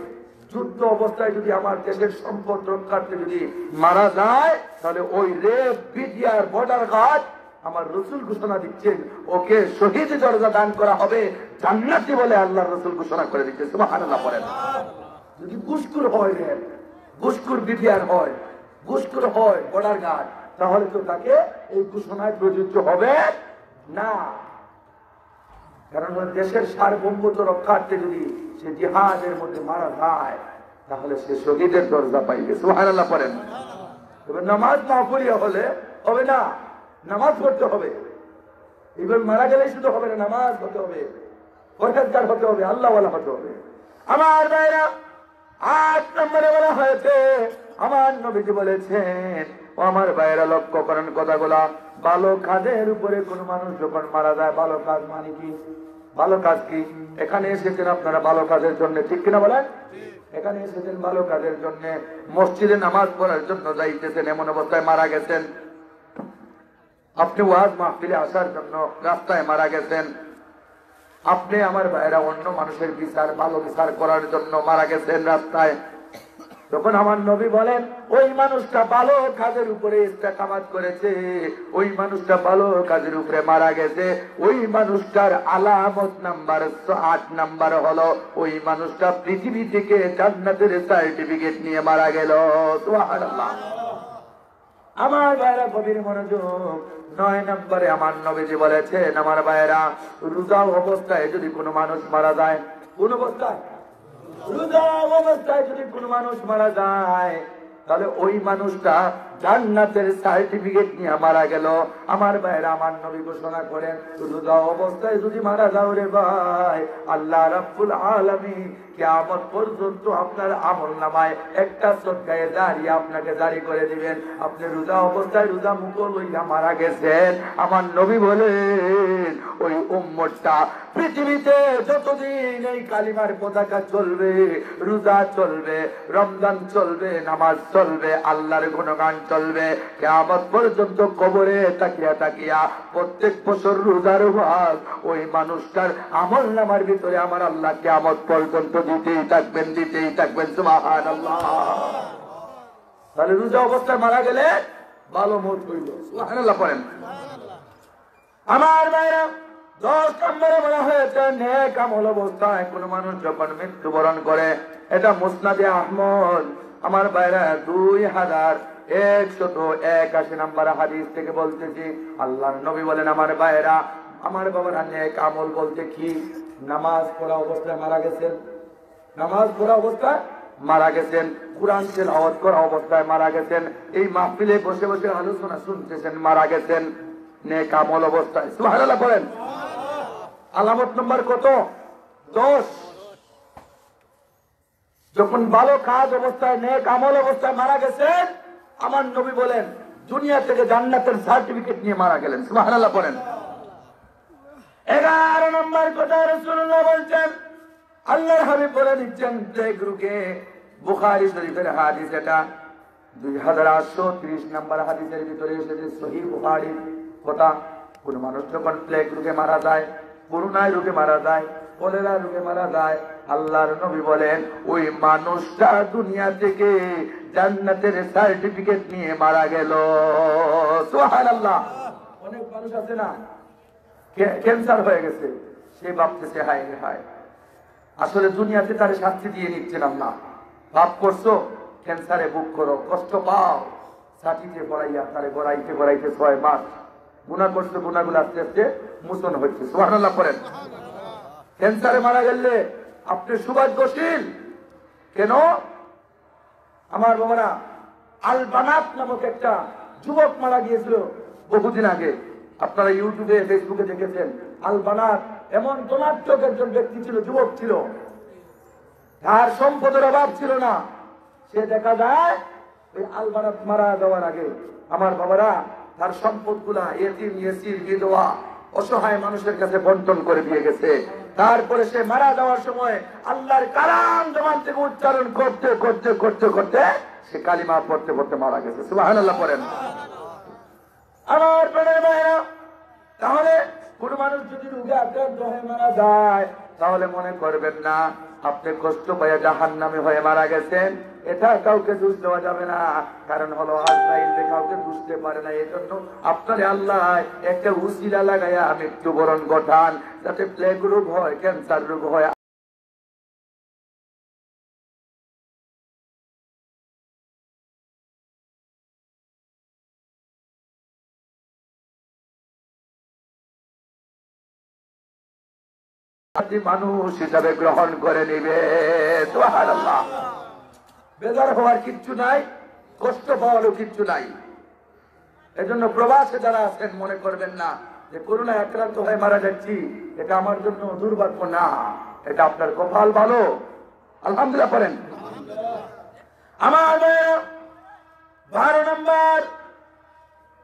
যুদ্ধ অবস্থায় যদি আমার দেশের সম্পদ রক্ষার্থে যদি মারা যায়, তাহলে ওই রেব, বিডিআর, বর্ডার গার্ড আমার রসুল ঘোষণা দিচ্ছেন ওকে শহীদ দরজা দান করা হবে, জান্নাতি বলে আল্লাহ রসুল ঘোষণা করে দিচ্ছে। সুবহানাল্লাহ পড়েন। যদি ঘুষখোর হয় রেব, ঘুষখোর বিডিআর হয়, ঘুষখোর হয় বর্ডার গার্ড, তাহলে তো তাকে এই ঘোষণায় প্রযোজ্য হবে না। কারণ দেশের সার্বভৌমত্ব রক্ষার্থে যদি সে জিহাদের মধ্যে মারা যায়, তাহলে সে শহীদের দরজা পাইবে। সুবহানাল্লাহ পড়েন। তবে নামাজ না পড়িয়া হলে হবে না, নামাজ পড়তে হবে। এবার মারা গেলে শুধু হবে না, নামাজ হতে হবে, পরহেজগার হতে হবে, আল্লাহওয়ালা হতে হবে। আমার ভাইরা, 8 নম্বরে বলা হয়েছে আমার নবীজি বলেছেন, ও আমার ভাইরা লক্ষ্য করেন কথাগুলা, ভালো কাজের উপরে কোন মানুষ যখন মারা যায়, ভালো কাজ মানে কি? ভালো কাজ কি? এখানে এসেছেন আপনারা ভালো কাজের জন্য, ঠিক কিনা বলেন? এখানে এসেছেন ভালো কাজের জন্য, মসজিদে নামাজ পড়ার জন্য যাইতেছেন, এমন অবস্থায় মারা গেছেন। আপনি ওয়াজ মাহফিলে আসার জন্য রাস্তায় মারা গেছেন। আপনি আমার ভাইরা অন্য মানুষের বিচার, ভালো বিচার করার জন্য মারা গেছেন রাস্তায়। তখন আমার নবী বলেন ওই মানুষটা ভালো কাজের উপরে ইস্তেকামাত করেছে, ওই মানুষটা ভালো কাজের উপরে মারা গেছে, ওই মানুষটার আলামত নাম্বার 8 নাম্বার হলো ওই মানুষটা পৃথিবী থেকে জান্নাতের সার্টিফিকেট নিয়ে মারা গেল। সুবহানাল্লাহ। আমার ভাইরা গভীর মনোযোগ। 9 নম্বরে আমার নবীজি বলেছেন আমার ভাইরা, রোজা অবস্থায় যদি কোনো মানুষ মারা যায়, কোন অবস্থায়? রোজা অবস্থায় যদি কোনো মানুষ মারা যায়, তাহলে ওই মানুষটা জান্নাতের সার্টিফিকেট নিয়ে মারা গেল। আমার ভাইরা, আমার নবী ঘোষণা করেন রোজা অবস্থায় যদি মারা যাও রে ভাই, আল্লাহ রাব্বুল আলামিন কিয়ামত পর্যন্ত আপনার আমলনামায় একটা সদকায়ে জারিয়া আপনাকে জারি করে দিবেন। আপনি রোজা অবস্থায় রোজা মুখ লইয়া মারা গেছেন, আমার নবী বলেন ওই উম্মতটা পৃথিবীতে যতদিন এই কালিমার পতাকা চলবে, রোজা চলবে, রমজান চলবে, নামাজ চলবে, আল্লাহর গুণগান চলবে, কিয়ামত পর্যন্ত কবরে তাকিয়া তাকিয়া প্রত্যেক বছর রোজার ভাগ ওই মানুষটার আমলনামার ভিতরে আমার আল্লাহ কিয়ামত পর্যন্ত দিতেই থাকবেন, দিতেই থাকবেন। সুবহানাল্লাহ। তাহলে রোজা অবস্থায় মারা গেলে ভালো মত হইল। সুবহানাল্লাহ পড়েন। আমার ভাইরা, 10 নম্বরে বলা হয়েছে নেক আমল অবস্থায় কোন মানুষ যখন মৃত্যুবরণ করে, এটা মুসনাদে আহমদ আমার ভাইরা 2181 নম্বর হাদিস থেকে বলতেছি। আল্লাহর নবী বলেন আমার ভাইরা, আমার বাবারা, নেক আমল বলতে কি? নামাজ পড়া অবস্থায় মারা গেছেন, নামাজ পড়া অবস্থায় মারা গেছেন, কুরআন তেলাওয়াত করা অবস্থায় মারা গেছেন, এই মাহফিলে বসে বসে আলোচনা শুনতেছেন, মারা গেছেন নেক আমল অবস্থায়। সুবহানাল্লাহ বলেন। আলামত নম্বর কত? 10। যখন ভালো কাজ অবস্থায়, নেক আমল অবস্থায় মারা গেছেন, আমার নবী বলেন দুনিয়া থেকে জান্নাতের সার্টিফিকেট নিয়ে মারা গেলেন। সুবহানাল্লাহ বলেন। 11 নম্বর কথা রাসূলুল্লাহ বলছেন, আল্লাহর হাবিব বলে দিচ্ছেন প্লেগ রোগে, বুখারী শরীফের হাদিস, এটা 2830 নম্বর হাদিসের ভিতরে এসেছে, সহিহ বুখারীর কথা। কোন মানুষ যখন প্লেগ রোগে মারা যায়, করোনায় রোগে মারা যায়, কলেরা রোগে মারা যায়, আল্লাহর নবী বলেন ওই মানুষটা দুনিয়া থেকে জান্নাতের সার্টিফিকেট নিয়ে মারা গেল। সুবহানাল্লাহ। অনেক মানুষ আছে না, ক্যান্সার হয়ে গেছে, সে ভাবতেছে হায় হায়, আসলে দুনিয়াতে তার শাস্তি দিয়ে নিচ্ছেন আল্লাহ। পাপ করছো, ক্যান্সারে বুক করো, কষ্ট পাও, ছাতিতে পড়াইয়া তারে গড়াইতে গড়াইতে 6 মাস গুনাহ করছো, গুনাহগুলো আস্তে আস্তে মোচন হচ্ছে। সুবহানাল্লাহ পড়েন। ক্যান্সারে মারা গেলে আপনি সৌভাগ্যশীল। কেন? আমার বাবারা, আল বানাত নামক একটা যুবক মারা গিয়েছিল বহুদিন আগে। আপনারা ইউটিউবে ফেসবুকে দেখেছেন। আল বানাত এমন ধনাত্মক একজন ব্যক্তি ছিল, যুবক ছিল, তার সম্পদের অভাব ছিল না। সে দেখা যায় ওই আল বানাত মারা যাওয়ার আগে আমার বাবারা তার সম্পদ গুলা এতিম ইয়েসির বিধবা অসহায় মানুষের কাছে বন্টন করে দিয়ে গেছে। তারপরে সে মারা যাওয়ার সময় আল্লাহর কালাম জবান থেকে উচ্চারণ করতে করতে করতে করতে সে কালিমা পড়তে পড়তে মারা গেছে। সুবহানাল্লাহ পড়েন। আমার প্রাণের ভাইরা, তাহলে কোন মানুষ যদি রোগে আক্রান্ত হয়ে মারা যায় তাহলে মনে করবেন না আপনি কষ্ট পাইয়া জাহান্নামে হয়ে মারা গেছেন। এটা কাউকে দোষ দেওয়া যাবে না, কারণ হলো আজরাইল কাউকে বুঝতে পারে না। এই জন্য আপনার আল্লাহ একটা উসিলা লাগাইয়া মৃত্যুবরণ ঘটান, যাতে প্লেগ রোগ হয়, ক্যান্সার রোগ হয়, মানুষ হিসাবে গ্রহণ করে নিবে। সুবহানাল্লাহ। বেজার হওয়ার কিচ্ছু নাই, কষ্ট পাওয়ারও কিচ্ছু নাই। এজন্য প্রবাসে যারা আছেন মনে করবেন না যে করোনায় আক্রান্ত হয়ে মারা যাচ্ছি এটা আমার জন্য দুর্ভাগ্য না, এটা আপনার কপাল ভালো। আলহামদুলিল্লাহ করেন। আমার 12 নম্বর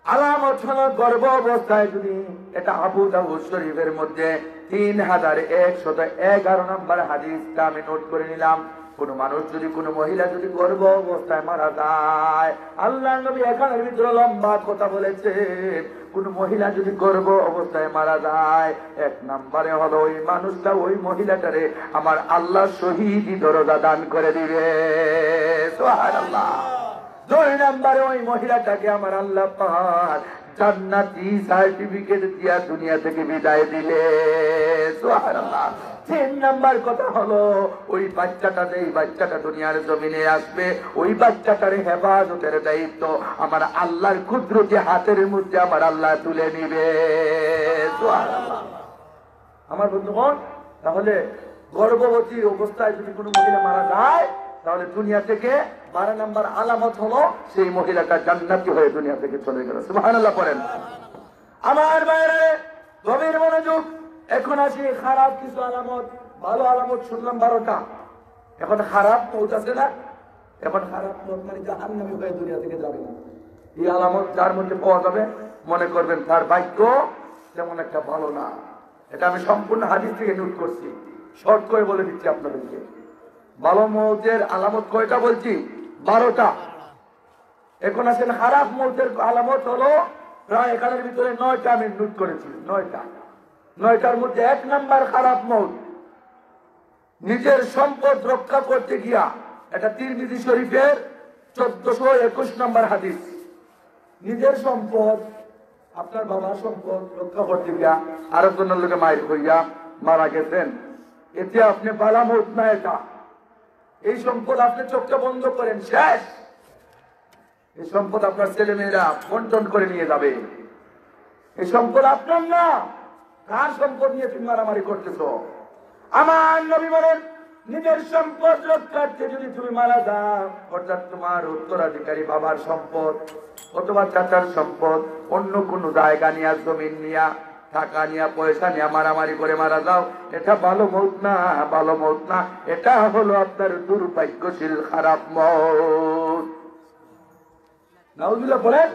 আলামত হলো গর্ভ অবস্থায় যদি, এটা আবু দাউদ শরীফের মধ্যে 3111 নম্বর হাদিসটা আমি নোট করে নিলাম। কোন মানুষ যদি, কোন মহিলা যদি গর্ভ অবস্থায় মারা যায়, আল্লাহর নবী এখানের ভিতরে লম্বা কথা বলেছেন। কোন মহিলা যদি গর্ভ অবস্থায় মারা যায়, 1 নম্বরে হলো ওই মানুষটা, ওই মহিলাটারে আমার আল্লাহ শহীদি দরজা দান করে দিবে। সুবহানাল্লাহ। 2 নম্বরে ওই মহিলাটাকে আমার আল্লাহ পাক জান্নাতি সার্টিফিকেট দিয়া দুনিয়া থেকে বিদায় দিলে। সুবহানাল্লাহ। 3 নম্বর কথা হলো ওই বাচ্চাটা, যেই বাচ্চাটা দুনিয়ার জমিনে আসবে, ওই বাচ্চাটার হেফাজতের দায়িত্ব আমার আল্লাহর কুদরতি হাতের মধ্যে আমার আল্লাহ তুলে নিবে। সুবহানাল্লাহ। আমার বন্ধুগণ, তাহলে গর্ভবতী অবস্থায় যদি কোনো মহিলা মারা যায় তাহলে দুনিয়া থেকে 12 নম্বর আলামত হলো সেই মহিলাটা জান্নাতি হয়ে দুনিয়া থেকে চলে গেল। সুবহানাল্লাহ পড়েন। আমার বাইরে গভীর মনোযোগ। এখন আসি খারাপ কিছু আলামত। ভালো আলামত শুনলাম 12টা, এখন খারাপ মৌত আছে না? এখন খারাপ মৌত মানে জাহান্নামী হয়ে দুনিয়া থেকে যাবে না। এই আলামত যার মধ্যে পাওয়া যাবে মনে করবেন তার ভাগ্য তেমন একটা ভালো না। এটা আমি সম্পূর্ণ হাদিস থেকে নোট করছি, শর্ট করে বলে দিচ্ছি আপনাদেরকে। ভালো মৌতের আলামত কয়টা বলছি? 12টা। এখন আসেন খারাপ মৌতের আলামত হলো প্রায় এখানের ভিতরে 9টা আমি নোট করেছি। 9টার মধ্যে 1 নম্বর খারাপ মৌত, নিজের সম্পদ রক্ষা করতে গিয়া, এটা তিরমিজি শরীফের 1421 নম্বর হাদিস। নিজের সম্পদ, আপনার বাবার সম্পদ রক্ষা করতে গিয়া আরেকজনের লোকে মায়ের হইয়া মারা গেছেন, এতে আপনি বালা মৌত না। এটা, এই সম্পদ আপনি চোখটা বন্ধ করেন, শেষ। এই সম্পদ আপনার ছেলে মেয়েরা বন্টন করে নিয়ে যাবে। এই সম্পদ আপনার না, কার সম্পদ নিয়ে তুমি মারামারি করতেছ? আমার নবী বলেন, নিজের সম্পদ রক্ষার্থে যদি তুমি মারা যাও, অর্থাৎ তোমার উত্তরাধিকারী বাবার সম্পদ অথবা চাচার সম্পদ, অন্য কোন জায়গা নিয়ে, জমিন নিয়া, টাকা নিয়া, পয়সা নিয়ে মারামারি করে মারা যাও, এটা ভালো মৌত না, ভালো মৌত না। এটা হলো আপনার দুর্ভাগ্যশীল খারাপ মৌত। নাউজুবিল্লাহ বলেন।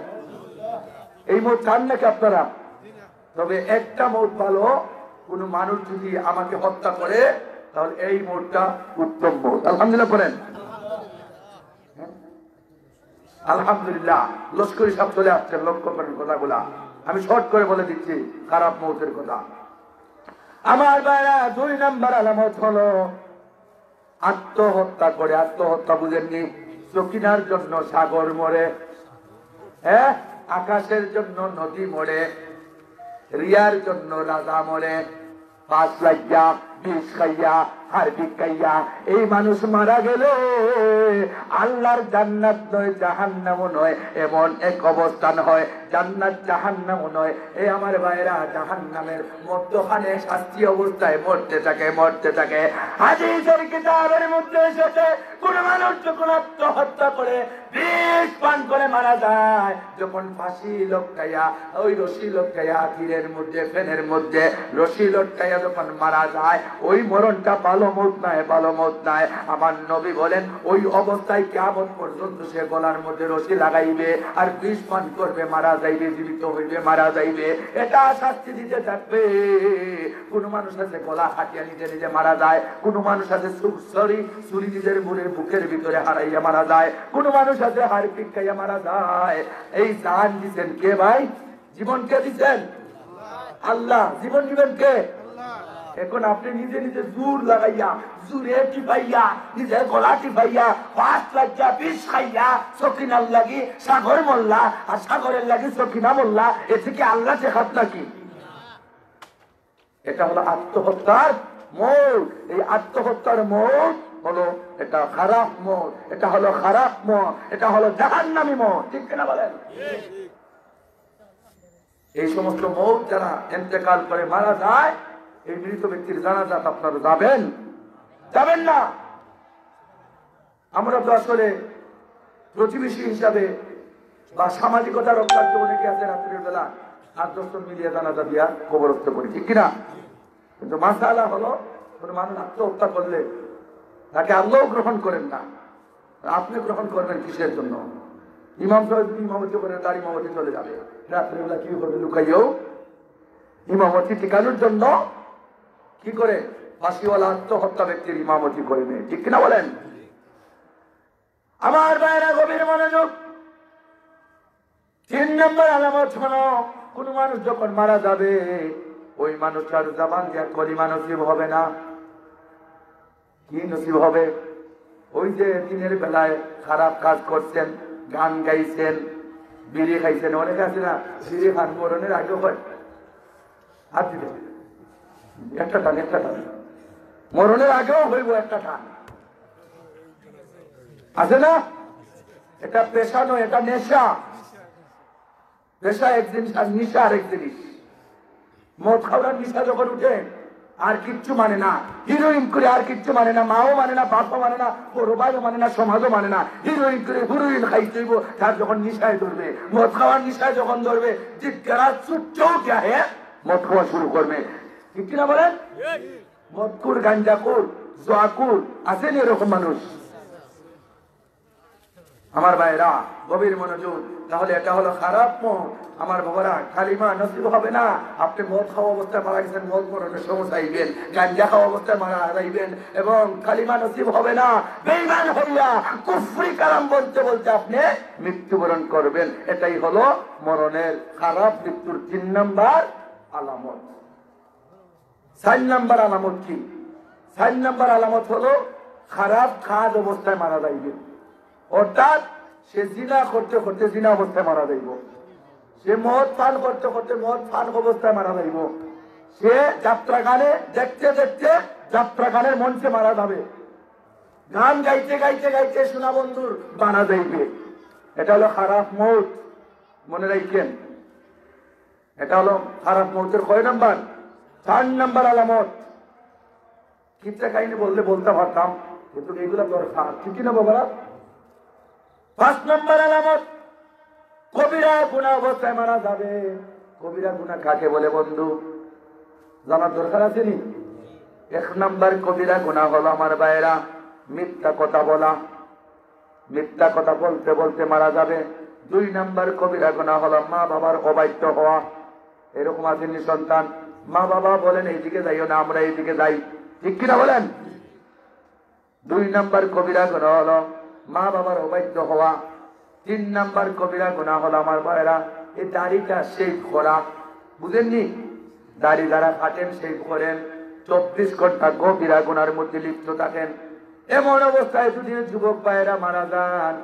এই মৌত চান নাকি আপনারা? তবে একটা মৌত ভালো, কোন মানুষ যদি আমাকে হত্যা করে তাহলে এই মৌতটা উত্তম মৌত। আলহামদুলিল্লাহ বলেন। আলহামদুলিল্লাহ। লস্করি সাহেব চলে আসছেন, লক্ষ্য করেন কথাগুলা। আমি শর্ট করে বলে দিচ্ছি খারাপ মৌতের কথা। আমার ভাইরা 2 নম্বর আলামত হলো আত্মহত্যা করে। আত্মহত্যা বুঝেননি? চকিনার জন্য সাগর মরে, হ্যাঁ, আকাশের জন্য নদী মরে, রিয়ার জন্য রাজা মরে, 5 লাইয়া, 20 খাইয়া, হারবিক খাইয়া এই মানুষ মারা গেলে আল্লাহর জান্নাত নয়, জাহান্নাম নয়, এমন এক অবস্থান হয় জান্নাত জাহান্নাম নয়। এই আমার ভাইরা জাহান্নামের মধ্যখানে শাস্তি অবস্থায় মরতে থাকে। হাদিসের কিতাবের মধ্যে এসেছে কোন মানুষ যখন আত্মহত্যা করে বিষ পান করে মারা যায়, যখন ফাঁসি লটকাইয়া ওই রশি লটকাইয়া তীরের মধ্যে ফেনের মধ্যে রশি লটকাইয়া যখন মারা যায়, ওই মরণটা ভালো মত নাই। আমার নবী বলেন ওই অবস্থায় কিয়ামত পর্যন্ত সে গলার মধ্যে রশি লাগাইবে আর বিষ পান করবে, মারা যাইবে, জীবিত হইবে, মারা যাইবে। এটা শাস্তি দিতে থাকবে। কোন মানুষ আছে গলা হাটিয়া নিজে মারা যায়, কোন মানুষ আছে ছুরি নিজের বুকের ভিতরে হারাইয়া মারা যায়, কোন মানুষ আছে হাড় পিটকাইয়া মারা যায়। এই জান দিচ্ছেন কে ভাই? জীবন কে দিচ্ছেন? আল্লাহ। জীবন দিবেন কে? এখন আপনি নিজে জোর লাগাইয়া জোরে টিপাইয়া নিজের গলা টিপাইয়া ফাঁস লাগিয়া বিষ খাইয়া সকিনার লাগি সাগর মোল্লা আর সাগরের লাগি সকিনা মোল্লা, এ থেকে আল্লাহ চেখাত নাকি? এটা হলো আত্মহত্যার মোড়। এই আত্মহত্যার মোড় হলো এটা খারাপ মোড়, এটা হলো খারাপ মোড়, এটা হলো জাহান্নামী মোড়। ঠিক কিনা বলেন? এই সমস্ত মোড় যারা ইন্তেকাল করে মারা যায়, এই মৃত ব্যক্তির জানাজাত আপনারা যাবেন না। আমরা তো আসলে প্রতিবেশী হিসাবে বা সামাজিকতা রক্ষার্থে অনেকে আছে রাত্রের বেলা 8-10 জন মিলিয়ে জানাজা দিয়া কবরস্থ করি, ঠিক কিনা? কিন্তু মাসালা হলো কোন মানুষ আত্মহত্যা করলে তাকে আল্লাহ গ্রহণ করেন না। আপনি গ্রহণ করবেন কিসের জন্য? ইমাম সাহেব ইমামতি করে তার ইমামতি চলে যাবে, রাত্রেবেলা কি করবে? লুকাইও ইমামতি টিকানোর জন্য কি করে ফাঁসিওয়ালা আত্মহত্যা ব্যক্তির ইমামতি করবে, ঠিক কিনা বলেন? আমার ভাইরা গভীর মনোযোগ। 3 নম্বর আলামত শোনো, কোন মানুষ যখন মারা যাবে ওই মানুষটার জবান দিয়ে কলিমা নসিব হবে না। কি নসিব হবে? ওই যে দিনের বেলায় খারাপ কাজ করছেন, গান গাইছেন, বিড়ি খাইছেন, অনেক আছে না বিড়ি খান মরণের আগে হয়। হাত দিতে একটা টান মরণের আগেও হইব একটা টান, আছে না? এটা পেশা নয়, এটা নেশা। পেশা এক জিনিস আর নেশা আরেক জিনিস। মদ খাওয়ার নেশা যখন উঠে আর কিচ্ছু মানে না, হিরোইন করে আর কিচ্ছু মানে না, মাও মানে না, বাপও মানে না, বড় ভাইও মানে না, সমাজও মানে না, হিরোইন করে হিরোইন খাইতেইব। তার যখন নিশায় ধরবে, মদ খাওয়ার নিশায় যখন ধরবে, জিজ্ঞাসা চুপচাও চাহে মদ খাওয়া শুরু করবে, ঠিক কিনা বলেন? মদকুর, গাঞ্জাকুর, জোয়াকুর আছেন এরকম মানুষ। আমার ভাইরা গভীর মনোযোগ। তাহলে এটা হলো খারাপ মদ। আমার বাবারা কালিমা নসিব হবে না। আপনি মদ খাওয়া অবস্থায় মারা গেছেন, মদ মরণের সমস্যা আইবেন, গাঞ্জা খাওয়া অবস্থায় মারা যাইবেন এবং কালিমা নসিব হবে না। বেঈমান হইয়া কুফরি কালাম বলতে বলতে আপনি মৃত্যুবরণ করবেন। এটাই হলো মরণের খারাপ মৃত্যুর 3 নম্বর আলামত। 4 নম্বর আলামত কি? 4 নম্বর আলামত হলো খারাপ কাজ অবস্থায় মারা যাইবে। অর্থাৎ সে জিনা করতে করতে জিনা অবস্থায় মারা যাইব, সে মদ পান করতে করতে মদ পান অবস্থায় মারা যাইব, সে যাত্রা গানে দেখতে দেখতে যাত্রা গানের মঞ্চে মারা যাবে, গান গাইতে গাইতে গাইতে শোনা বন্ধুর বানা যাইবে। এটা হলো খারাপ মৌত। মনে রাখেন, এটা হলো খারাপ মৌতের কয় নাম্বার? 4 নম্বর আলামত। কিচ্ছা কাহিনী বলতে পারতাম, কিন্তু এইগুলা দরকার, ঠিক না বাবারা? 5 নম্বর আলামত, কবিরা গুনাহ অবস্থায় মারা যাবে। কবিরা গুনাহ কাকে বলে বন্ধু? জানার দরকার আছে নি? 1 নম্বর কবিরা গুনাহ হলো আমার ভাইরা মিথ্যা কথা বলা, মিথ্যা কথা বলতে বলতে মারা যাবে। 2 নম্বর কবিরা গুনাহ হলো মা বাবার অবাধ্য হওয়া। এরকম আসেনি সন্তান, মা বাবা বলেন এইদিকে যাইও না, আমরা এইদিকে যাই, ঠিক কিনা বলেন? 2 নম্বর কবিরা গুনাহ হলো মা বাবার অবাধ্য হওয়া। 3 নম্বর কবিরা গুনাহ হলো আমার ভাইরা এই দাড়িটা শেভ করা। বুঝেননি? দাড়ি যারা কাটেন, শেভ করেন, 24 ঘন্টা কবিরা গুনার মধ্যে লিপ্ত থাকেন। এমন অবস্থায় যদি যুবক ভাইরা মারা যান,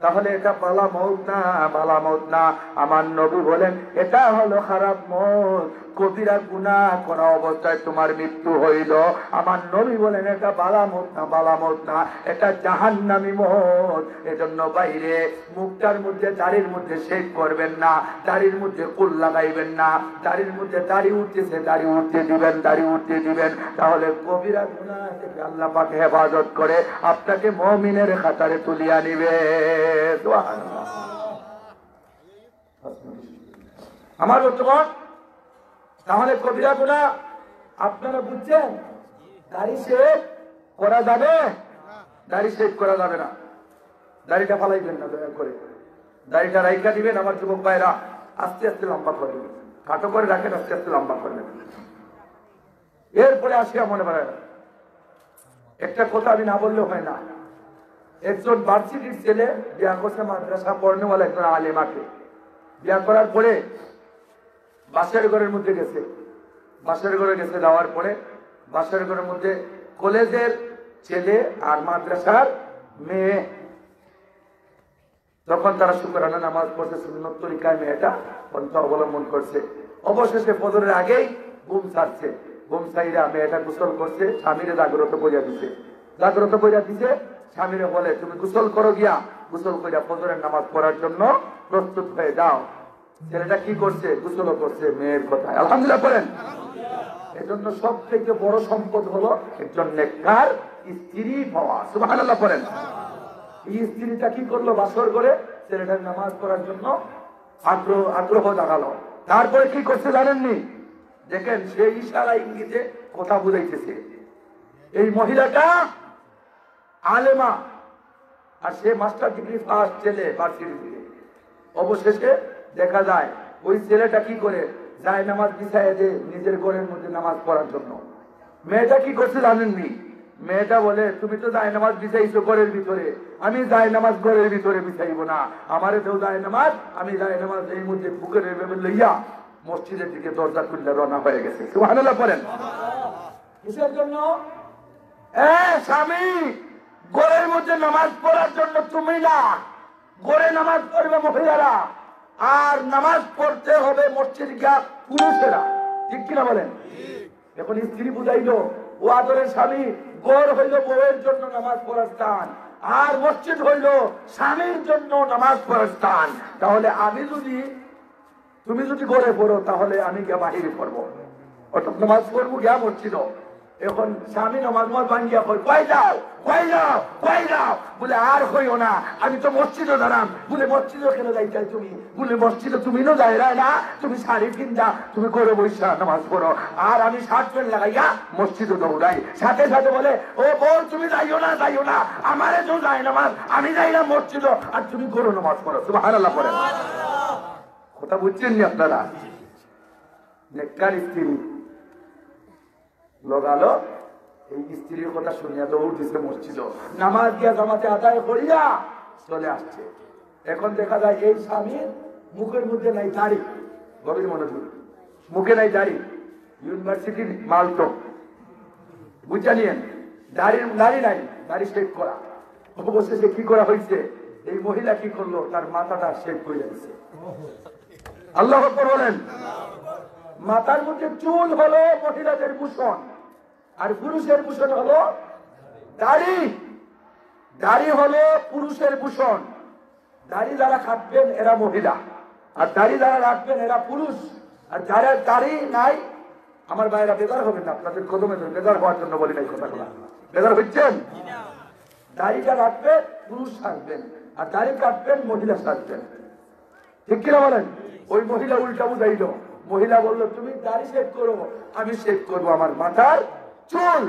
তাহলে এটা পালা মৌত না, বালা মৌত না। আমার নবী বলেন এটা হলো খারাপ মৌত। কবিরা গুনাহ করা অবস্থায় তোমার মৃত্যু হইল, আমার নবী বলেন এটা বালামত না, বালামত না, এটা জাহান্নামী মত। এজন্য বাইরে মুখটার মধ্যে দাড়ির মধ্যে শেভ করবেন না, দাড়ির মধ্যে কুল লাগাইবেন না, দাড়ির মধ্যে দাড়ি উঠতেছে দাড়ি উঠতে দিবেন, দাড়ি উঠতে দিবেন, তাহলে কবিরা গুনাহ থেকে আল্লাহ পাক হেফাজত করে আপনাকে মুমিনের খাতারে তুলিয়া নিবে। সুবহানাল্লাহ। আমার বর্তমান তাহলে কবিরা গুনাহ আপনারা বুঝছেন? দাড়ি শেভ করা যাবে? দাড়ি শেভ করা যাবে না। দাড়িটা ফালাইবেন না দয়া করে, দাড়িটা রাইখা দিবেন। আমার যুবক ভাইরা আস্তে আস্তে লম্বা করবেন, খাটো করে রাখেন, আস্তে আস্তে লম্বা করবেন। এরপরে আসিয়া মনে পড়ে একটা কথা আমি না বললেও হয় না। একজন ভার্সিটির ছেলে বিয়া করছে মাদ্রাসা পড়নেওয়ালা একজন আলেমাকে। বিয়া করার পরে বাসের ঘরের মধ্যে গেছে, বাসের ঘরে গেছে, যাওয়ার পরে বাসের ঘরের মধ্যে কলেজের ছেলে আর মাদ্রাসার মেয়ে। যখন তারা শুকরানা নামাজ পড়ছে সুন্নত তরিকায় মেয়েটা পন্থা অবলম্বন করছে, অবশেষে ফজরের আগেই ঘুম ছাড়ছে। ঘুম ছাইরা মেয়েটা গোসল করছে, স্বামীরে জাগ্রত করিয়া দিছে। জাগ্রত করিয়া দিছে, স্বামীরে বলে তুমি গোসল করো গিয়া, গোসল করিয়া ফজরের নামাজ পড়ার জন্য প্রস্তুত হয়ে যাও। ছেলেটা কি করছে? গোসল করছে মেয়ের কথায়। আলহামদুলিল্লাহ বলেন। এজন্য সব থেকে বড় সম্পদ হলো একজন নেককার স্ত্রী পাওয়া। সুবহানাল্লাহ বলেন। এই স্ত্রীটা কি করলো? বাসর করে ছেলেটার নামাজ পড়ার জন্য আগ্রহ জাগালো। তারপরে কি করছে জানেননি? দেখেন সে ইশারা ইঙ্গিতে কথা বুঝাইতেছে। এই মহিলাটা আলেমা আর সে মাস্টার ডিগ্রি ফার্স্ট ছেলে ভার্সিটি। অবশেষে দেখা যায় ওই ছেলেটা কি করে যায় নামাজ বিছাইয়া যে নিজের ঘরের মধ্যে নামাজ পড়ার জন্য। মেয়েটা কি করছে জানেননি? মেয়েটা বলে তুমি তো যায় নামাজ বিছাইছো ঘরের ভিতরে, আমি যায় নামাজ ঘরের ভিতরে বিছাইব না, আমারে তো যায় নামাজ, আমি যায় নামাজ এই মধ্যে বুকের ভেবে লইয়া মসজিদের দিকে দরজা খুললে রওনা হয়ে গেছে। সুবহানাল্লাহ বলেন। কিসের জন্য? স্বামী ঘরের মধ্যে নামাজ পড়ার জন্য, তুমি না, ঘরে নামাজ পড়বে মহিলারা, আর নামাজ পড়তে হবে মসজিদ গিয়া পুরুষেরা। ঠিক কিনা বলেন? এখন স্ত্রী বুঝাইলো ও আদরের স্বামী, ঘর হইল বউয়ের জন্য নামাজ পড়ার স্থান, আর মসজিদ হইল স্বামীর জন্য নামাজ পড়ার স্থান। তাহলে তুমি যদি ঘরে পড়ো তাহলে আমি গিয়া বাহিরে পড়বো, অর্থাৎ নামাজ পড়বো গিয়া মসজিদ। এখন স্বামী নামাজ ভাঙ্গিয়া কই যাও বলে, আর হইও না, আমি তো মসজিদও দাঁড়াম। বলে মসজিদও কেন যাই চাই তুমি? বলে মসজিদে তুমি নো যাই না, তুমি শাড়ি কিনজা, তুমি করে বৈশা নামাজ পড়ো, আর আমি শার্ট প্যান্ট লাগাইয়া মসজিদে দৌড়াই। সাথে সাথে বলে ও বল তুমি যাইও না, আমারে তো যাই নামাজ, আমি যাই না মসজিদ, আর তুমি করো নামাজ পড়ো। সুবহানাল্লাহ পড়ে। কথা বুঝছেন নি আপনারা? নেককার স্ত্রী লগালো, এই স্ত্রীর কথা শুনিয়া তো উঠেছে মসজিদ, নামাজ দিয়া জামাতে আদায় করিয়া চলে আসছে। এখন দেখা যায় এই স্বামীর মুখের মধ্যে নাই দাড়ি, গভীর মনোযোগ, মুখে নাই দাড়ি, ইউনিভার্সিটির মাল তো বুঝা নিয়েন, দাড়ি নাই, দাড়ি শেভ করা। অবশেষে কি করা হয়েছে? এই মহিলা কি করলো? তার মাথাটা শেভ করে দিচ্ছে। আল্লাহু আকবার বলেন। মাথার মধ্যে চুল হলো মহিলাদের ভূষণ, আর পুরুষের ভূষণ হলো দাড়ি। দাড়ি হলো পুরুষের ভূষণ। দাড়ি যারা কাটবেন এরা মহিলা, আর দাড়ি যারা রাখবেন এরা পুরুষ। আর যারা দাড়ি নাই, আমার ভাইরা বেজার হবেন না, আপনাদের কদমে বেজার হওয়ার জন্য বলি নাই কথাগুলো। বেজার হচ্ছেন? দাড়িটা রাখবেন পুরুষ সাজবেন, আর দাড়ি কাটবেন মহিলা সাজবেন। ঠিক কিনা বলেন? ওই মহিলা উল্টা বুঝাইল। মহিলা বলল তুমি দাড়ি শেভ করো, আমি শেভ করবো আমার মাথার চুল।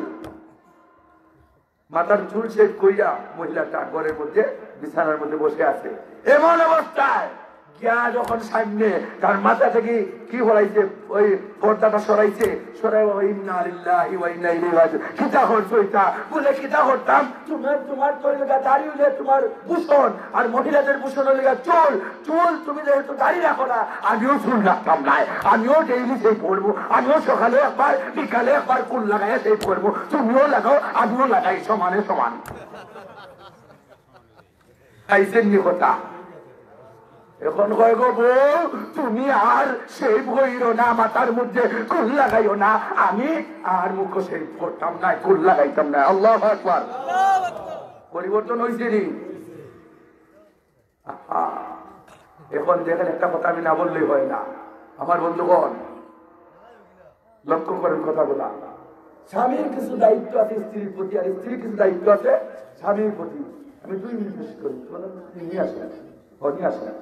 মাথার চুল শেভ কইরা মহিলাটা ঘরের মধ্যে বিছানার মধ্যে বসে আছে। এমন অবস্থায় গিয়া যখন সামনে তার মাথা থেকে কি হলাইছে, ওই পর্দাটা সরাইছে, সরাই ইন্না লিল্লাহি ওয়া ইন্না ইলাইহি রাজিউন। কিতা হরছইতা? বলে কিতা হরতাম, তোমার তো লাগা দাড়ি হইলে তোমার ভূষণ, আর মহিলাদের ভূষণ লাগা চুল। তুমি যেহেতু দাড়ি রাখো না, আমিও চুল রাখতাম না, আমিও ডেইলি সেই পড়বো, আমিও সকালে একবার বিকালে একবার কুল লাগাইয়া সেই পড়বো, তুমিও লাগাও আমিও লাগাই, সমানে সমান। খাইছেন নি কথা? এখন কয় গো বউ, তুমি আর সেই বইরো না, মাথার মধ্যে কুল লাগাইও না, আমি আর মুখ সেই করতাম না, কুল লাগাইতাম না। আল্লাহু আকবার। পরিবর্তন হয়েছে নি। এখন দেখেন, একটা কথা আমি না বললেই হয় না। আমার বন্ধুগণ, লক্ষ্য করেন কথাগুলা। স্বামীর কিছু দায়িত্ব আছে স্ত্রীর প্রতি, আর স্ত্রীর কিছু দায়িত্ব আছে স্বামীর প্রতি। আমি 2 মিনিট বেশি করি, নিয়ে আসেন, নিয়ে আসেন,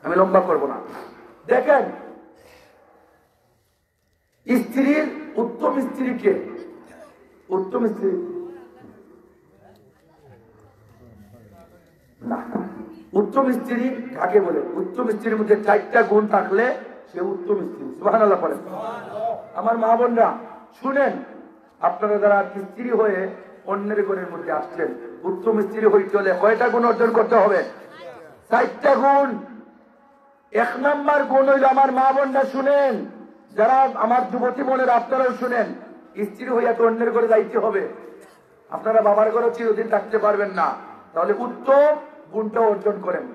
আমি লম্বা করবো না। দেখেন, স্ত্রীর উত্তম স্ত্রীকে, উত্তম স্ত্রী না, উত্তম স্ত্রী কাকে বলে? উত্তম স্ত্রীর মধ্যে 4টা গুণ থাকলে সে উত্তম স্ত্রী। সুবহানাল্লাহ পড়েন। আমার মা বোনরা শুনেন, আপনারা যারা স্ত্রী হয়ে অন্যের গুণের মধ্যে আসছেন, উত্তম স্ত্রী হইতে হলে কয়টা গুণ অর্জন করতে হবে? 4টা গুণ। 1 নাম্বার গুণ হইল, আমার মা বোনরা শুনেন, যারা আমার যুবতী বোনের, আপনারাও শুনেন, স্ত্রী হইয়া তো অন্যের ঘরে যাইতে হবে। আপনারা বাবার ঘরে চিরদিন থাকতে পারবেন না, তাহলে উত্তম গুণটা অর্জন করেন।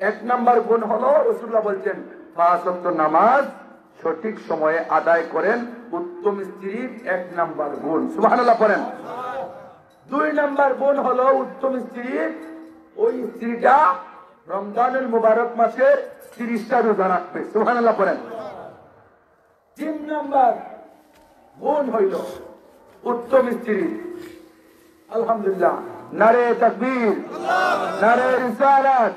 1 নাম্বার গুণ হলো, রাসূলুল্লাহ বলছেন 5 ওয়াক্ত নামাজ সঠিক সময়ে আদায় করেন, উত্তম স্ত্রীর 1 নাম্বার গুণ। সুবহানাল্লাহ পড়েন। 2 নাম্বার গুণ হলো, উত্তম স্ত্রীর ওই স্ত্রীটা রমজানুল মুবারক মাসের 30টা রোজা রাখবে। সুবহানাল্লাহ পড়েন। 3 নাম্বার গুণ হইল উত্তম স্ত্রী, আলহামদুলিল্লাহ, নারে তাকবীর, নারে রিসালাত,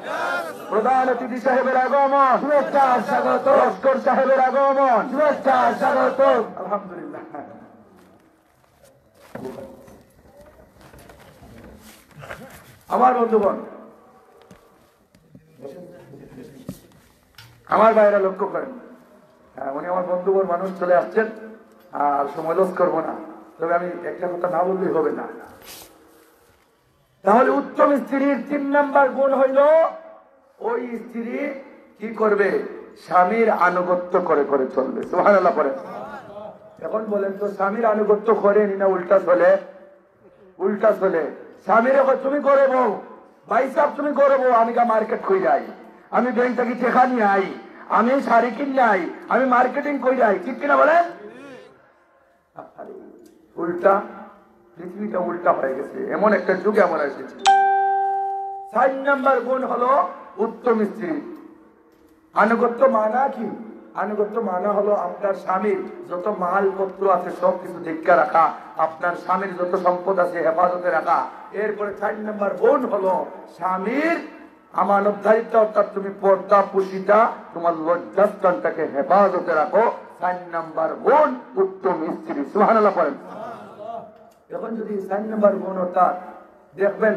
প্রধান অতিথি সাহেবের আগমন, শুভেচ্ছা স্বাগত, লস্কর সাহেবের আগমন, শুভেচ্ছা স্বাগত, আলহামদুলিল্লাহ। আমার বন্ধুগণ, আমার ভাইয়েরা লক্ষ্য করেন, উনি আমার বন্ধুগণ মানুষ, চলে আসছেন, আর সময় লস করবো না, তবে আমি একটা কথা না বললেই হবে না। তাহলে উত্তম স্ত্রীর 3 নাম্বার গুণ হইল, ওই স্ত্রী কি করবে? স্বামীর আনুগত্য করে করে চলবে। সুবহানাল্লাহ পড়েন। এখন বলেন তো, স্বামীর আনুগত্য করেনি না উল্টা চলে? উল্টা চলে। স্বামীর এখন তুমি করে বউ, ভাই সাহেব তুমি করে বউ, আমি মার্কেট কই যাই, আমি ব্যাংক থেকে টাকা নিয়ে আই, আমি শাড়ি কিনে আই, আমি মার্কেটিং কই যাই, ঠিক কিনা বলেন? উল্টা, পৃথিবীটা উল্টা হয়ে গেছে, এমন একটা যুগে আমরা এসেছি। 4 নাম্বার গুণ হলো উত্তম স্ত্রী। আনুগত্য মানা কি? আনুগত্য মানা হলো আপনার স্বামীর যত মালপত্র আছে সবকিছু দেখে রাখা, আপনার স্বামীর যত সম্পদ আছে হেফাজতে রাখা। এরপরে 4 নাম্বার গুণ হলো স্বামীর আমানতদারিত্ব, অর্থাৎ তুমি পর্দা পুশিটা, তোমার লজ্জাস্থানটাকে হেফাজতে রাখো। 4 নাম্বার গুণ উত্তম স্ত্রী। সুবহানাল্লাহ পড়েন। এখন যদি 4 নাম্বার গুণ, অর্থাৎ দেখবেন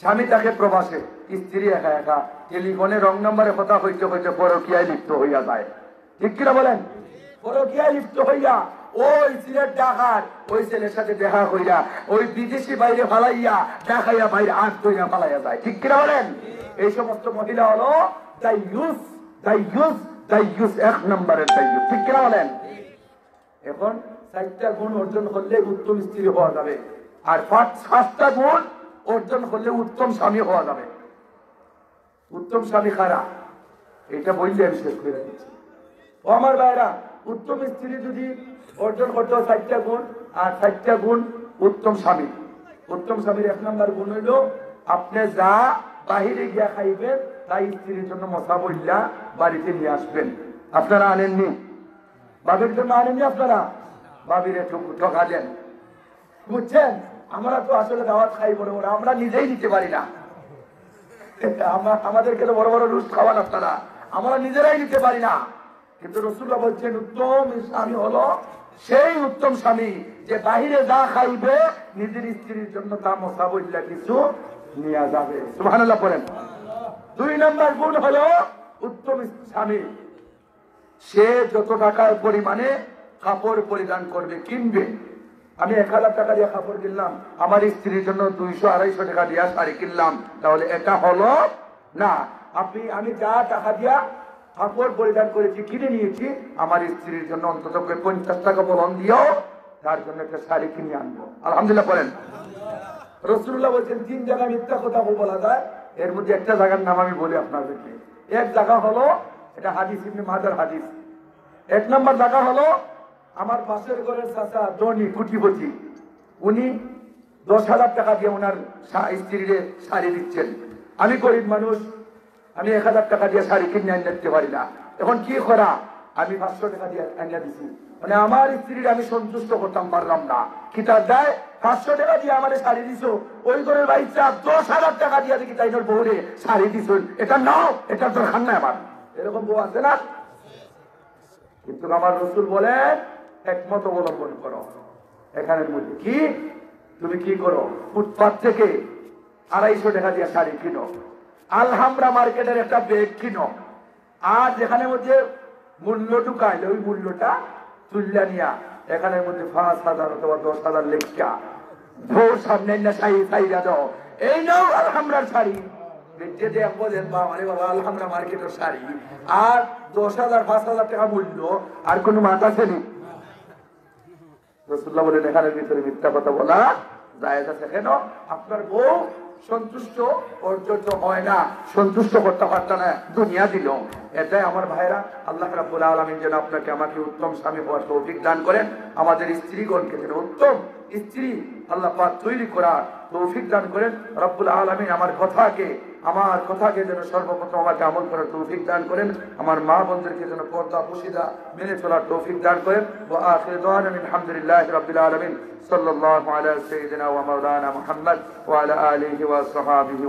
স্বামী থাকে প্রবাসে, স্ত্রী একা একা টেলিফোনে রং নাম্বারে কথা হইতে হইতে পরকীয়ায় লিপ্ত হইয়া যায়, ঠিক কিনা বলেন? পরকীয়ায় লিপ্ত হইয়া ওই সিলেট ডাকাত ওই ছেলের সাথে দেখা হইয়া ওই বিদেশি বাইরে ফালাইয়া দেখাইয়া বাইরে আট ধইয়া ফালাইয়া যায়, ঠিক কিনা বলেন? এই সমস্ত মহিলা হলো দাইয়ুস, দাইয়ুস, দাইয়ুস, 1 নম্বরের দাইয়ুস, ঠিক কিনা বলেন? এখন 4টা গুণ অর্জন করলে উত্তম স্ত্রী হওয়া যাবে, আর 5টা গুণ অর্জন করলে উত্তম স্বামী হওয়া যাবে। উত্তম স্বামী কারা, এটা বললে আমি শেষ করে দিচ্ছি। ও আমার ভাইরা, উত্তম স্ত্রী যদি অর্জন করতে হয় 4টা গুণ, আর 4টা গুণ উত্তম স্বামী। উত্তম স্বামীর 1 নম্বর গুণ হইল, আপনি যা বাহিরে গিয়া খাইবেন তাই স্ত্রীর জন্য মশা বললা বাড়িতে নিয়ে আসবেন। আপনারা আনেননি? বাবির জন্য আনেননি? আপনারা বাবির একটু ঠকা দেন, বুঝছেন? আমরা তো আসলে দাওয়াত খাই বড় বড়, আমরা নিজেই নিতে পারি না। আমাদেরকে তো বড় বড় রুশ খাওয়ান আপনারা, আমরা নিজেরাই নিতে পারি না। কিন্তু রাসূলুল্লাহ বলছেন উত্তম স্বামী হলো সেই উত্তম স্বামী যে বাহিরে যা খাইবে নিজের স্ত্রীর জন্য তা মশা বললা কিছু নিয়ে যাবে। সুবহানাল্লাহ পড়েন। 2 নম্বর গুণ হলো উত্তম স্বামী, সে যত টাকার পরিমাণে কাপড় পরিধান করবে, কিনবে। আমি 1000 টাকা দিয়ে কাপড় কিনলাম, আমার স্ত্রীর জন্য 200-250 টাকা দিয়ে শাড়ি কিনলাম, তাহলে এটা হলো না। আমি যা টাকা দিয়া কাপড় পরিধান করেছি, কিনে নিয়েছি, আমার স্ত্রীর জন্য অন্তত 50 টাকা বলন দিয়েও তার জন্য একটা শাড়ি কিনে আনবো। আলহামদুলিল্লাহ বলেন। রাসূলুল্লাহ বলছেন 3 জায়গায় মিথ্যা কথা বলা যায়, এর মধ্যে একটা জায়গার নাম আমি বলি আপনাদেরকে। এক জায়গা হলো, এটা হাদিস, ইবনে মাজার হাদিস। এক নম্বর জায়গা হলো আমার পাশের ঘরের চাচা ধনী কোটিপতি, উনি 10,000 টাকা দিয়ে ওনার স্ত্রীর শাড়ি দিচ্ছেন। আমি গরিব মানুষ, আমি 1,000 টাকা দিয়ে শাড়ি কিনে আনতে দিতে পারি না। এখন কি করা? আমি 500 টাকা দিয়ে আনিয়ে দিচ্ছি। মানে আমার স্ত্রীর আমি সন্তুষ্ট করতাম পারলাম না। কি তার দেয়? 500 টাকা দিয়ে আমার শাড়ি দিছো, ওই ঘরের বাচ্চা 10,000 টাকা দিয়ে দেখি তাই তোর বউরে শাড়ি দিছ, এটা নাও, এটা দরকার নাই আমার। এরকম বউ আছে না? কিন্তু আমার রসুল বলেন একমত অবলম্বন করো। এখানের মধ্যে কি তুমি কি করো? ফুটপাত থেকে 250 টাকা দিয়ে শাড়ি কিনো, আলহামরা মার্কেটের একটা ব্যাগ কিনো, আর যেখানে মধ্যে মূল্য ঢুকাইলে ওই মূল্যটা তুল্লা নিয়া এখানের মধ্যে 5,000 অথবা 10,000 লেখা ভোর সামনে না চাইরা দাও, এই নাও আলহামরার শাড়ি। আলহামরা মার্কেটের শাড়ি আর 10,000 5,000 টাকা মূল্য, আর কোন মাথা আছে নি? রাসূলুল্লাহ বলেন এখানের ভিতরে মিথ্যা কথা বলা জায়েজ আছে। কেন? আপনার বউ সন্তুষ্ট পর্যন্ত হয় না, সন্তুষ্ট করতে পারত না, দুনিয়া দিল। এটাই আমার ভাইরা, আল্লাহ রাব্বুল আলামিন যেন আপনাকে আমাকে উত্তম স্বামী হওয়ার তৌফিক দান করেন, আমাদের স্ত্রীগণকে যেন উত্তম স্ত্রী আল্লাহ পাক তৈরি করার তৌফিক দান করেন। রব্বুল আলামিন আমার কথাকে যেন সর্বপ্রথম আমাকে আমল করার তৌফিক দান করেন, আমার মা বোনদেরকে যেন পর্দা পুশিদা মেনে চলার তৌফিক দান করেন। ওয়া আখিরু দাওয়ানা আলহামদুলিল্লাহি রাব্বিল আলামিন সাল্লাল্লাহু আলা সাইয়্যিদিনা ওয়া মাওলানা মুহাম্মদ ওয়া আলা আলিহি ওয়া সাহবিহি।